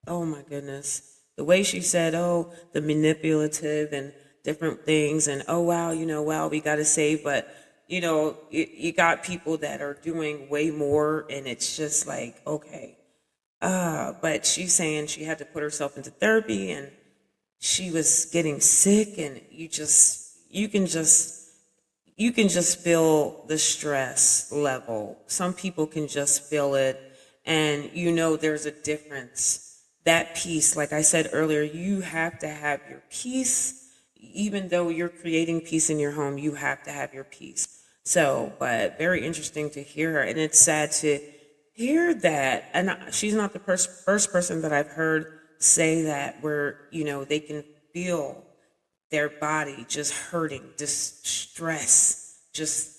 oh my goodness, the way she said, oh, the manipulative and different things, and oh wow, wow, we got to save, but you got people that are doing way more, and it's just okay. But she's saying she had to put herself into therapy, and she was getting sick, and you can just feel the stress level. Some people can just feel it, and there's a difference. That peace, like I said earlier, you have to have your peace. Even though you're creating peace in your home, you have to have your peace. So, but very interesting to hear her, and it's sad to hear that. And she's not the first person that I've heard say that, where they can feel their body just hurting, just stress, just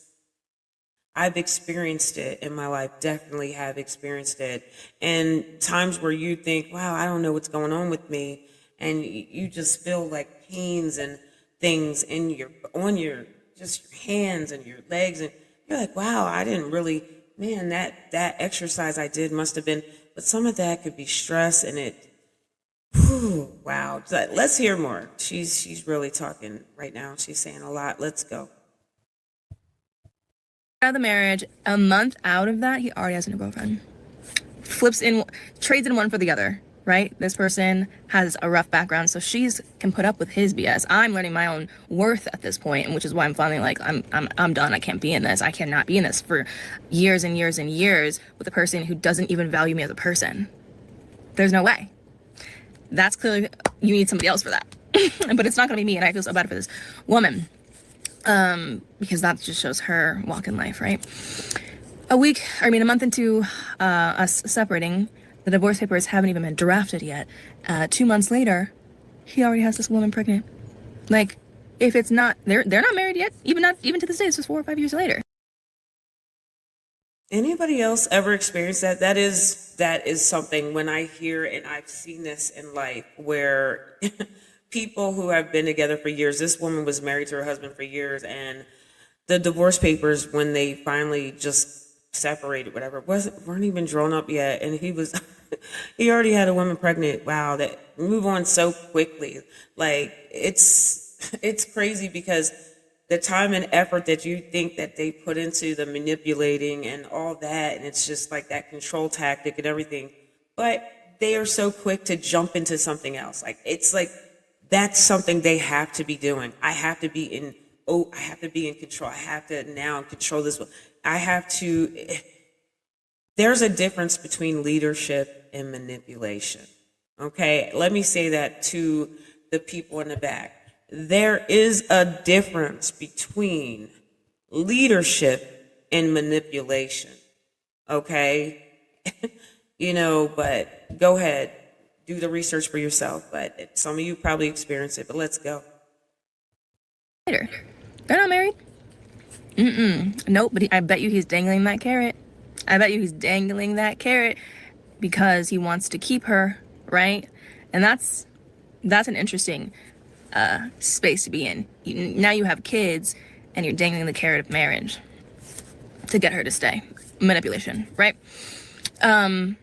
I've experienced it in my life, definitely have experienced it. And times where you think, wow, I don't know what's going on with me, and you just feel like pains and things on your hands and your legs, and you're like, wow, I didn't really, man, that exercise I did must have been, but some of that could be stress, and wow. Let's hear more. She's really talking right now. She's saying a lot. Let's go. Out of the marriage, a month out of that, he already has a new girlfriend. Trades in one for the other, right? This person has a rough background, so she's can put up with his BS. I'm learning my own worth at this point, and which is why I'm finally I'm done. I can't be in this. I cannot be in this for years and years and years with a person who doesn't even value me as a person. There's no way. That's clearly, you need somebody else for that. But it's not gonna be me, and I feel so bad for this woman. Because that just shows her walk in life, right? A month into us separating, the divorce papers haven't even been drafted yet. 2 months later, he already has this woman pregnant. If it's not, they're not married yet, even to this day, it's just 4 or 5 years later. Anybody else ever experienced that? That is something when I hear, and I've seen this in life where people who have been together for years, this woman was married to her husband for years, and the divorce papers, when they finally just separated, whatever, weren't even drawn up yet, and he was he already had a woman pregnant. Wow, that move on so quickly. Like it's crazy because the time and effort that you think that they put into the manipulating and all that, and it's just like that control tactic and everything, but they are so quick to jump into something else. Like it's like that's something they have to be doing. I have to be in. Oh, I have to be in control. I have to now control this. I have to. There's a difference between leadership and manipulation. Okay, let me say that to the people in the back. There is a difference between leadership and manipulation. Okay, but go ahead, do the research for yourself. But some of you probably experience it. But let's go. Later. They're not married. Nope, but I bet you he's dangling that carrot. I bet you he's dangling that carrot because he wants to keep her, right? And that's an interesting space to be in. Now you have kids and you're dangling the carrot of marriage to get her to stay. Manipulation, right? And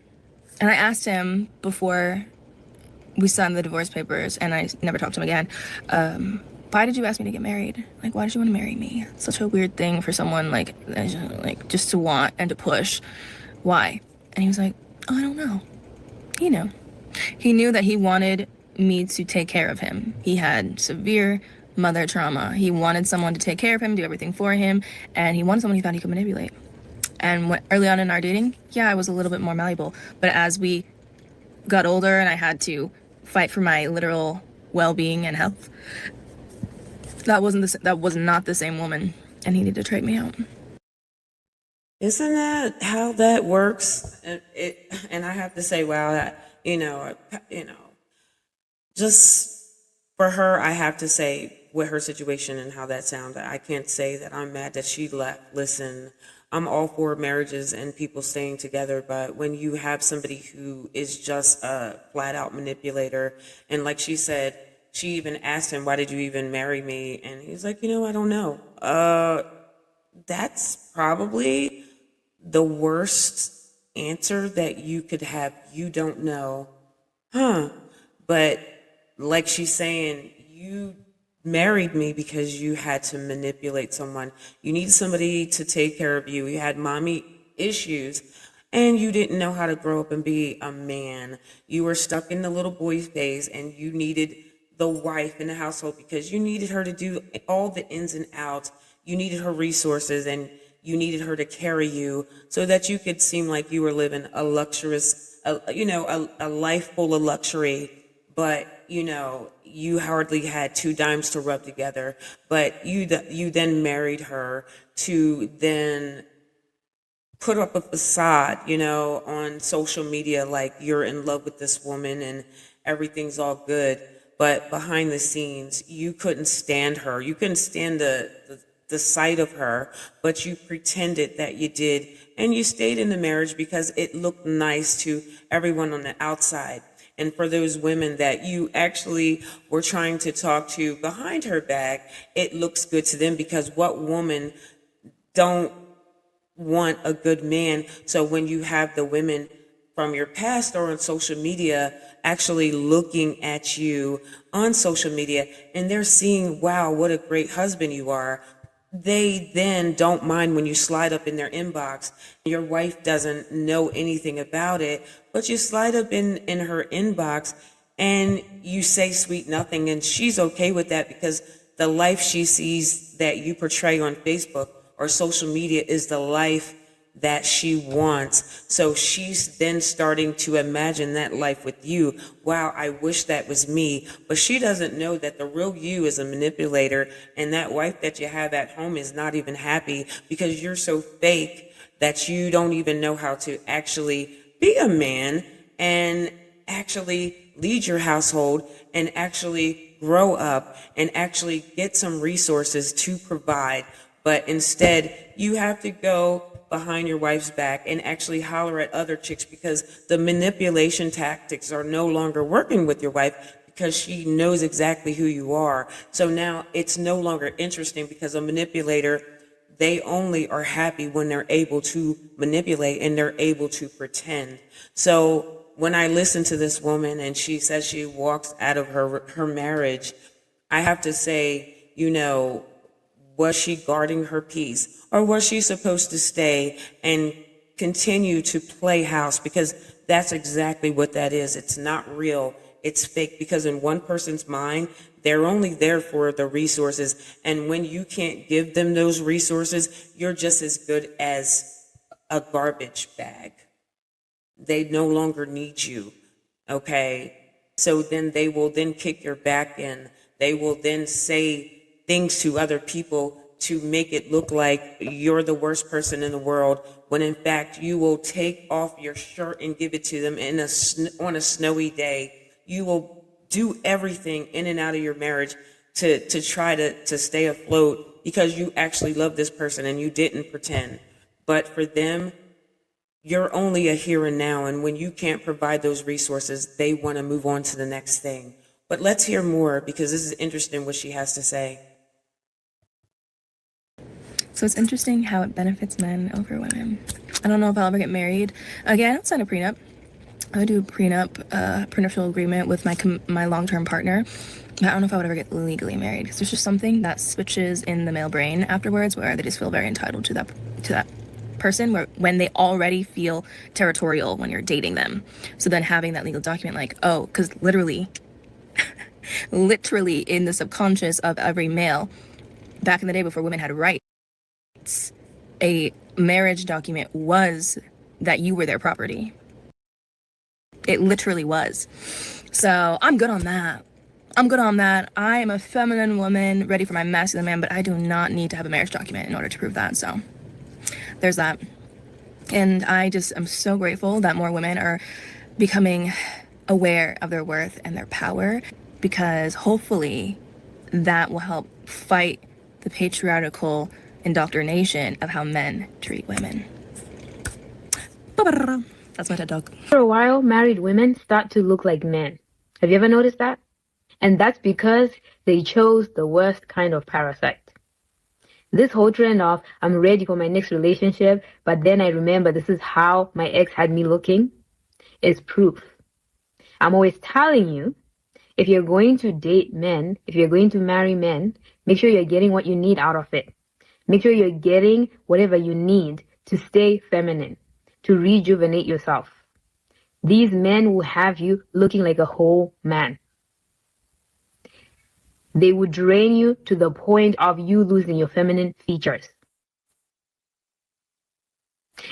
I asked him before we signed the divorce papers, and I never talked to him again, why did you ask me to get married? Like, why did you want to marry me? Such a weird thing for someone like just to want and to push. Why? And he was like, oh, I don't know. He knew that he wanted me to take care of him. He had severe mother trauma. He wanted someone to take care of him, do everything for him, and he wanted someone he thought he could manipulate. And early on in our dating, yeah, I was a little bit more malleable. But as we got older and I had to fight for my literal well-being and health, that was not the same woman, and he needed to trade me out. Isn't that how that works? And I have to say, wow, that just for her, I have to say with her situation and how that sounded, I can't say that I'm mad that she left. Listen, I'm all for marriages and people staying together, but when you have somebody who is just a flat out manipulator, and like she said, she even asked him, why did you even marry me? And he's like, I don't know. That's probably the worst answer that you could have. You don't know. But like she's saying, you married me because you had to manipulate someone. You need somebody to take care of you. You had mommy issues and you didn't know how to grow up and be a man. You were stuck in the little boy phase and you needed the wife in the household because you needed her to do all the ins and outs. You needed her resources and you needed her to carry you so that you could seem like you were living a luxurious, a life full of luxury. But, you hardly had 2 dimes to rub together. But you then married her to then put up a facade, on social media, like you're in love with this woman and everything's all good. But behind the scenes, you couldn't stand her. You couldn't stand the sight of her, but you pretended that you did. And you stayed in the marriage because it looked nice to everyone on the outside. And for those women that you actually were trying to talk to behind her back, it looks good to them because what woman don't want a good man? So when you have the women from your past or on social media actually looking at you on social media and they're seeing, wow, what a great husband you are, they then don't mind when you slide up in their inbox. Your wife doesn't know anything about it, but you slide up in her inbox and you say sweet nothing, and she's okay with that because the life she sees that you portray on Facebook or social media is the life that she wants. So she's then starting to imagine that life with you. Wow, I wish that was me. But she doesn't know that the real you is a manipulator, and that wife that you have at home is not even happy because you're so fake that you don't even know how to actually be a man and actually lead your household and actually grow up and actually get some resources to provide. But instead, you have to go behind your wife's back and actually holler at other chicks because the manipulation tactics are no longer working with your wife because she knows exactly who you are. So now it's no longer interesting because a manipulator, they only are happy when they're able to manipulate and they're able to pretend. So when I listen to this woman and she says she walks out of her marriage, I have to say, was she guarding her peace, or was she supposed to stay and continue to play house? Because that's exactly what that is. It's not real. It's fake, because in one person's mind, they're only there for the resources. And when you can't give them those resources, you're just as good as a garbage bag. They no longer need you. Okay. So then they will then kick your back in. They will then say things to other people to make it look like you're the worst person in the world, when in fact you will take off your shirt and give it to them on a snowy day. You will do everything in and out of your marriage to try to stay afloat because you actually love this person and you didn't pretend. But for them, you're only a here and now, and when you can't provide those resources, they want to move on to the next thing. But let's hear more, because this is interesting what she has to say. So it's interesting how it benefits men over women. I don't know if I'll ever get married. Again, I don't sign a prenup. I do a prenuptial agreement with my long-term partner. I don't know if I would ever get legally married, because there's just something that switches in the male brain afterwards where they just feel very entitled to that person, when they already feel territorial when you're dating them. So then having that legal document, like, oh, because literally in the subconscious of every male back in the day before women had rights, a marriage document was that you were their property. It literally was. So I'm good on that. I am a feminine woman ready for my masculine man, but I do not need to have a marriage document in order to prove that. So there's that. And I'm so grateful that more women are becoming aware of their worth and their power, because hopefully that will help fight the patriarchal indoctrination of how men treat women. That's my TED Talk. For a while, married women start to look like men. Have you ever noticed that? And that's because they chose the worst kind of parasite. This whole trend of, I'm ready for my next relationship, but then I remember this is how my ex had me looking, is proof. I'm always telling you, if you're going to date men, if you're going to marry men, make sure you're getting what you need out of it. Make sure you're getting whatever you need to stay feminine, to rejuvenate yourself. These men will have you looking like a whole man. They would drain you to the point of you losing your feminine features.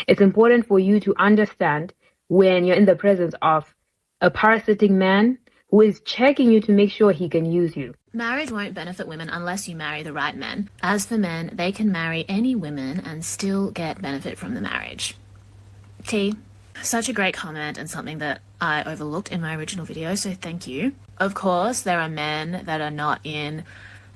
It's important for you to understand when you're in the presence of a parasitic man who is checking you to make sure he can use you. Marriage won't benefit women unless you marry the right men. As for men, they can marry any women and still get benefit from the marriage. T, such a great comment and something that I overlooked in my original video, so thank you. Of course, there are men that are not in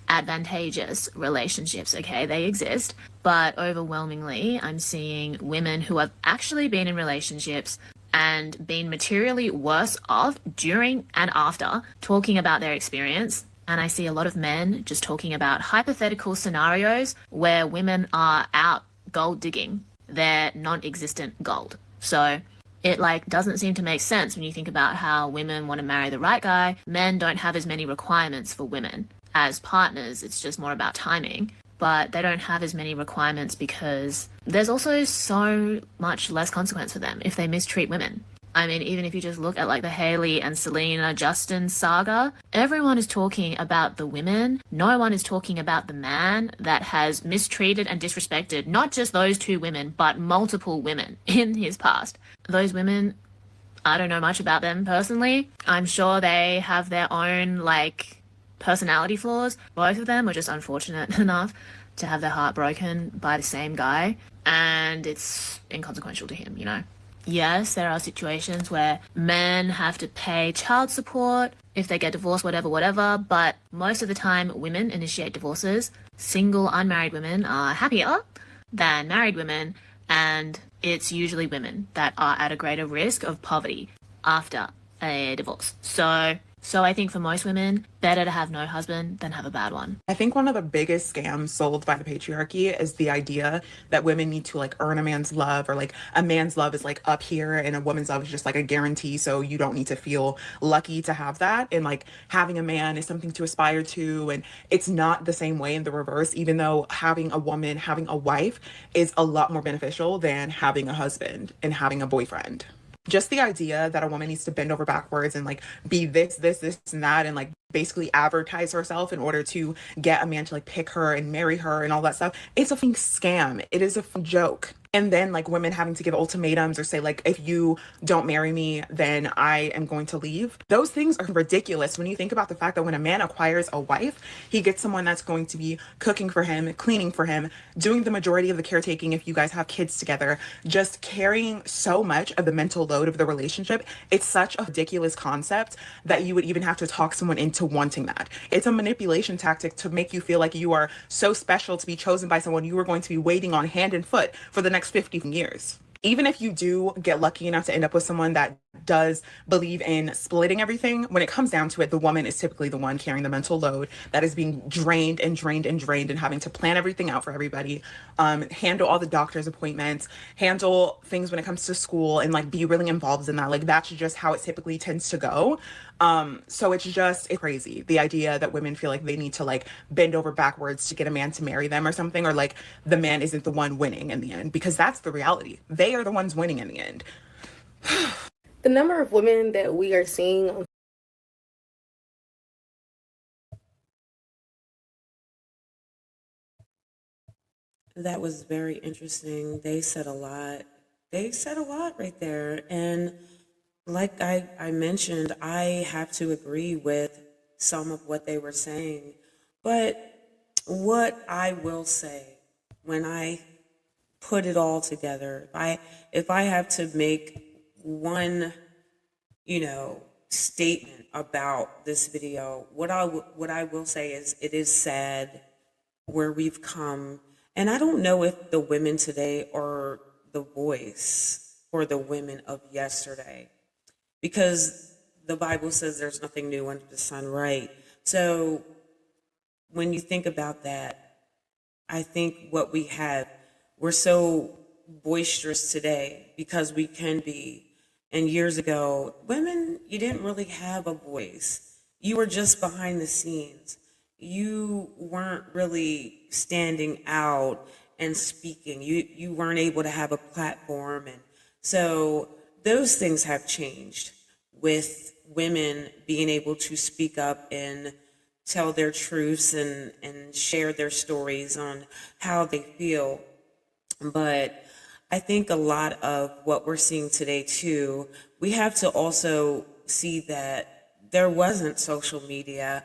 advantageous relationships, okay? They exist, but overwhelmingly, I'm seeing women who have actually been in relationships and been materially worse off during and after talking about their experience. And I see a lot of men just talking about hypothetical scenarios where women are out gold digging their non-existent gold. So it doesn't seem to make sense when you think about how women want to marry the right guy. Men don't have as many requirements for women as partners. It's just more about timing. But they don't have as many requirements because there's also so much less consequence for them if they mistreat women. I mean, even if you just look at the Hailey and Selena Justin saga, everyone is talking about the women. No one is talking about the man that has mistreated and disrespected not just those two women, but multiple women in his past. Those women, I don't know much about them personally. I'm sure they have their own, personality flaws. Both of them were just unfortunate enough to have their heart broken by the same guy, and it's inconsequential to him, Yes, there are situations where men have to pay child support if they get divorced, whatever, but most of the time women initiate divorces. Single, unmarried women are happier than married women And it's usually women that are at a greater risk of poverty after a divorce. So I think for most women, better to have no husband than have a bad one. I think one of the biggest scams sold by the patriarchy is the idea that women need to like earn a man's love, or like a man's love is like up here and a woman's love is just like a guarantee. So you don't need to feel lucky to have that. And like having a man is something to aspire to. And it's not the same way in the reverse, even though having a woman, having a wife is a lot more beneficial than having a husband and having a boyfriend. Just the idea that a woman needs to bend over backwards and like be this, and that, and like basically advertise herself in order to get a man to like pick her and marry her and all that stuff. It's a fucking scam. It is a joke. And then like women having to give ultimatums or say like, if you don't marry me, then I am going to leave. Those things are ridiculous when you think about the fact that when a man acquires a wife, he gets someone that's going to be cooking for him, cleaning for him, doing the majority of the caretaking if you guys have kids together, just carrying so much of the mental load of the relationship. It's such a ridiculous concept that you would even have to talk someone into wanting that. It's a manipulation tactic to make you feel like you are so special to be chosen by someone you are going to be waiting on hand and foot for the next 50 years. Even if you do get lucky enough to end up with someone that does believe in splitting everything, when it comes down to it, the woman is typically the one carrying the mental load that is being drained and having to plan everything out for everybody, handle all the doctor's appointments, handle things when it comes to school, and like be really involved in that. Like that's just how it typically tends to go. So it's crazy. The idea that women feel like they need to like bend over backwards to get a man to marry them or something, or like the man isn't the one winning in the end, because that's the reality. They are the ones winning in the end. The number of women that we are seeing on That was very interesting. They said a lot. They said a lot right there. And like I mentioned, I have to agree with some of what they were saying. But what I will say, when I put it all together, if I have to make one, statement about this video, what I will say is it is sad where we've come. And I don't know if the women today are the voice for the women of yesterday, because the Bible says there's nothing new under the sun, right? So when you think about that, I think what we have, we're so boisterous today because we can be. And years ago, women, you didn't really have a voice. You were just behind the scenes. You weren't really standing out and speaking. You weren't able to have a platform. And so those things have changed, with women being able to speak up and tell their truths and share their stories on how they feel. But I think a lot of what we're seeing today too, we have to also see that there wasn't social media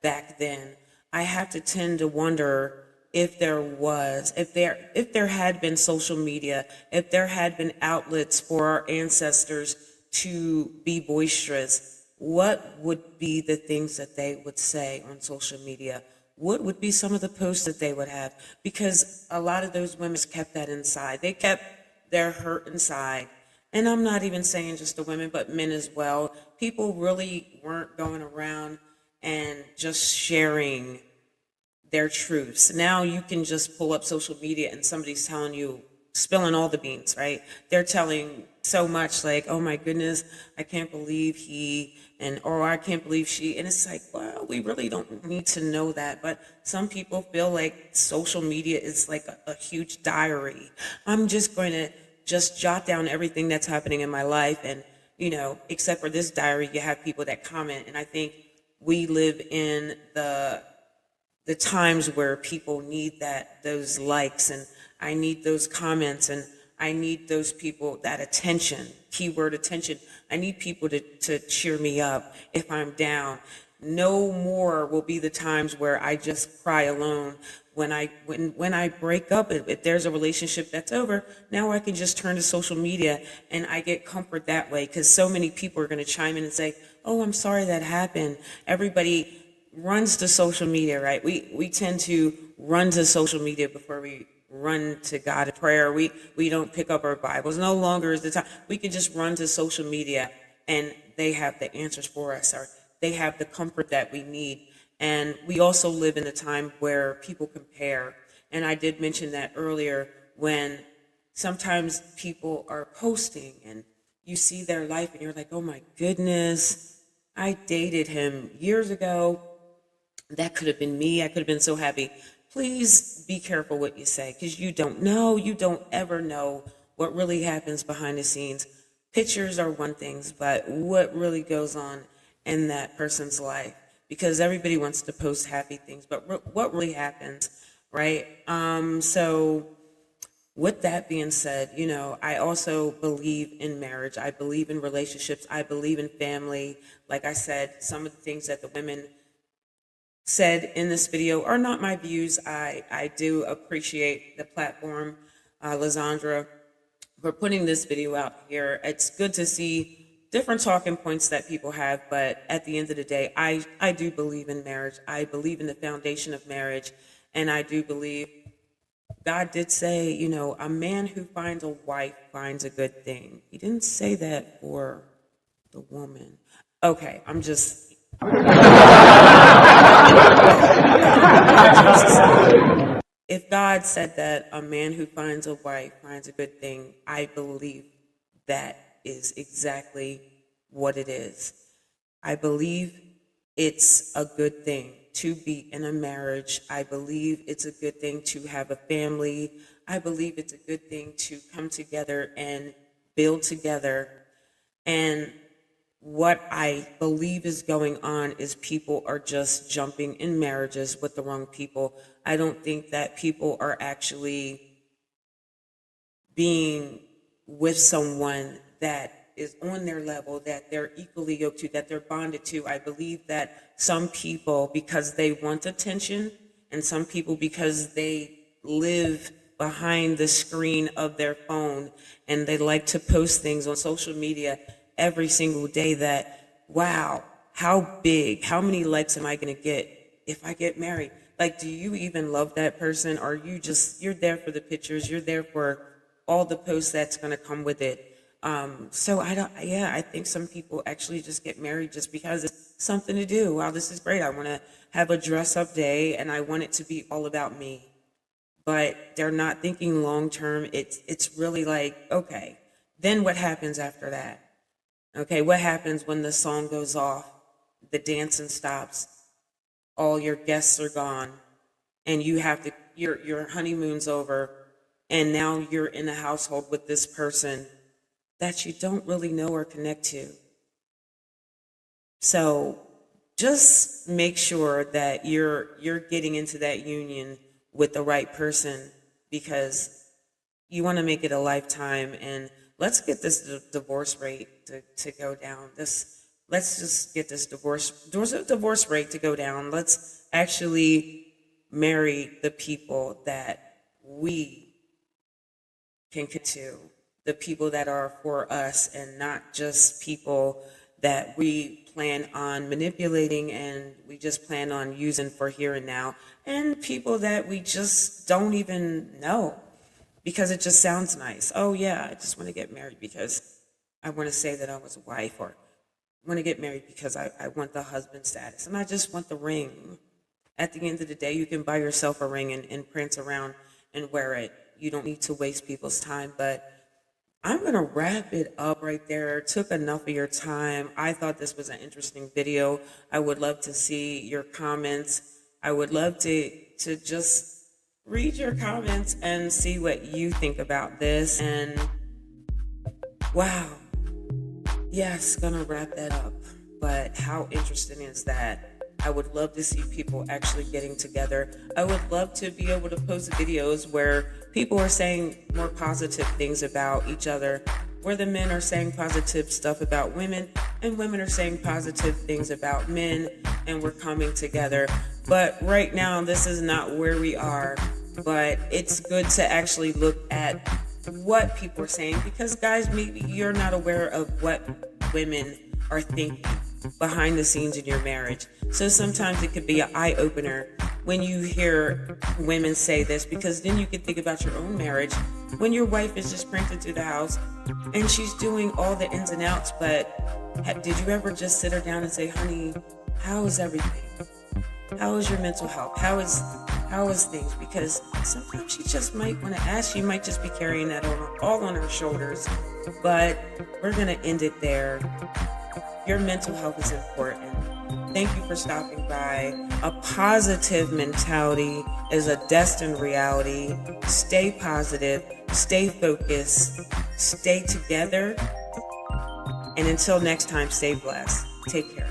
back then. I have to tend to wonder if there had been social media, if there had been outlets for our ancestors to be boisterous, what would be the things that they would say on social media? What would be some of the posts that they would have? Because a lot of those women kept that inside. They kept their hurt inside. And I'm not even saying just the women, but men as well. People really weren't going around and just sharing their truths. Now you can just pull up social media and somebody's telling you, spilling all the beans, right? They're telling so much, like, oh my goodness, I can't believe he, or I can't believe she. And it's like, well, we really don't need to know that. But some people feel like social media is like a huge diary. I'm just going to just jot down everything that's happening in my life. And, except for this diary, you have people that comment. And I think we live in the times where people need those likes, and I need those comments, and I need those people, that attention, keyword attention. I need people to cheer me up if I'm down. No more will be the times where I just cry alone. When I break up, if there's a relationship that's over, now I can just turn to social media and I get comfort that way, because so many people are going to chime in and say, oh, I'm sorry that happened. Everybody runs to social media, right? We tend to run to social media before we run to God in prayer. We don't pick up our Bibles. No longer is the time. We can just run to social media and they have the answers for us, or they have the comfort that we need. And we also live in a time where people compare. And I did mention that earlier, when sometimes people are posting and you see their life and you're like, oh my goodness, I dated him years ago. That could have been me. I could have been so happy. Please be careful what you say, because you don't know. You don't ever know what really happens behind the scenes. Pictures are one thing, but what really goes on in that person's life? Because everybody wants to post happy things, but what really happens, right? So with that being said, you know, I also believe in marriage. I believe in relationships. I believe in family. Like I said, some of the things that the women said in this video are not my views. I do appreciate the platform, Lizandra, for putting this video out here. It's good to see different talking points that people have, but at the end of the day, I do believe in marriage. I believe in the foundation of marriage, and I do believe God did say, you know, a man who finds a wife finds a good thing. He didn't say that for the woman. Okay, I'm just... If God said that a man who finds a wife finds a good thing, I believe that is exactly what it is. I believe it's a good thing to be in a marriage. I believe it's a good thing to have a family. I believe it's a good thing to come together and build together. And what I believe is going on is people are just jumping in marriages with the wrong people. I don't think that people are actually being with someone that is on their level, that they're equally yoked to, that they're bonded to. I believe that some people, because they want attention, and some people because they live behind the screen of their phone and they like to post things on social media every single day, that, wow, how big, how many likes am I going to get if I get married? Like, do you even love that person? Or you're there for the pictures, you're there for all the posts that's going to come with it. So I think some people actually just get married just because it's something to do. Wow, this is great. I want to have a dress up day and I want it to be all about me. But they're not thinking long term. It's really like, okay, then what happens after that? Okay, what happens when the song goes off, the dancing stops, all your guests are gone, and you have to, your honeymoon's over, and now you're in a household with this person that you don't really know or connect to. So just make sure that you're getting into that union with the right person, because you want to make it a lifetime. And let's get this divorce rate to go down. Let's just get this divorce rate to go down. Let's actually marry the people that we can get to, the people that are for us, and not just people that we plan on manipulating and we just plan on using for here and now, and people that we just don't even know because it just sounds nice. Oh yeah, I just want to get married because I want to say that I was a wife, or I want to get married because I want the husband status, and I just want the ring. At the end of the day, you can buy yourself a ring and prance around and wear it. You don't need to waste people's time. But I'm going to wrap it up right there. It took enough of your time. I thought this was an interesting video. I would love to see your comments. I would love to just read your comments and see what you think about this. And wow. Yes, gonna wrap that up. But how interesting is that? I would love to see people actually getting together. I would love to be able to post videos where people are saying more positive things about each other, where the men are saying positive stuff about women and women are saying positive things about men, and we're coming together. But right now, this is not where we are. But it's good to actually look at what people are saying, because guys, maybe you're not aware of what women are thinking behind the scenes in your marriage. So sometimes it could be an eye-opener when you hear women say this, because then you can think about your own marriage. When your wife is just cranked into the house and she's doing all the ins and outs, but did you ever just sit her down and say, honey, how is everything? How is your mental health? How is things? Because sometimes she just might want to ask. She might just be carrying that all on her shoulders. But we're going to end it there. Your mental health is important. Thank you for stopping by. A positive mentality is a destined reality. Stay positive, stay focused, stay together. And until next time, stay blessed. Take care.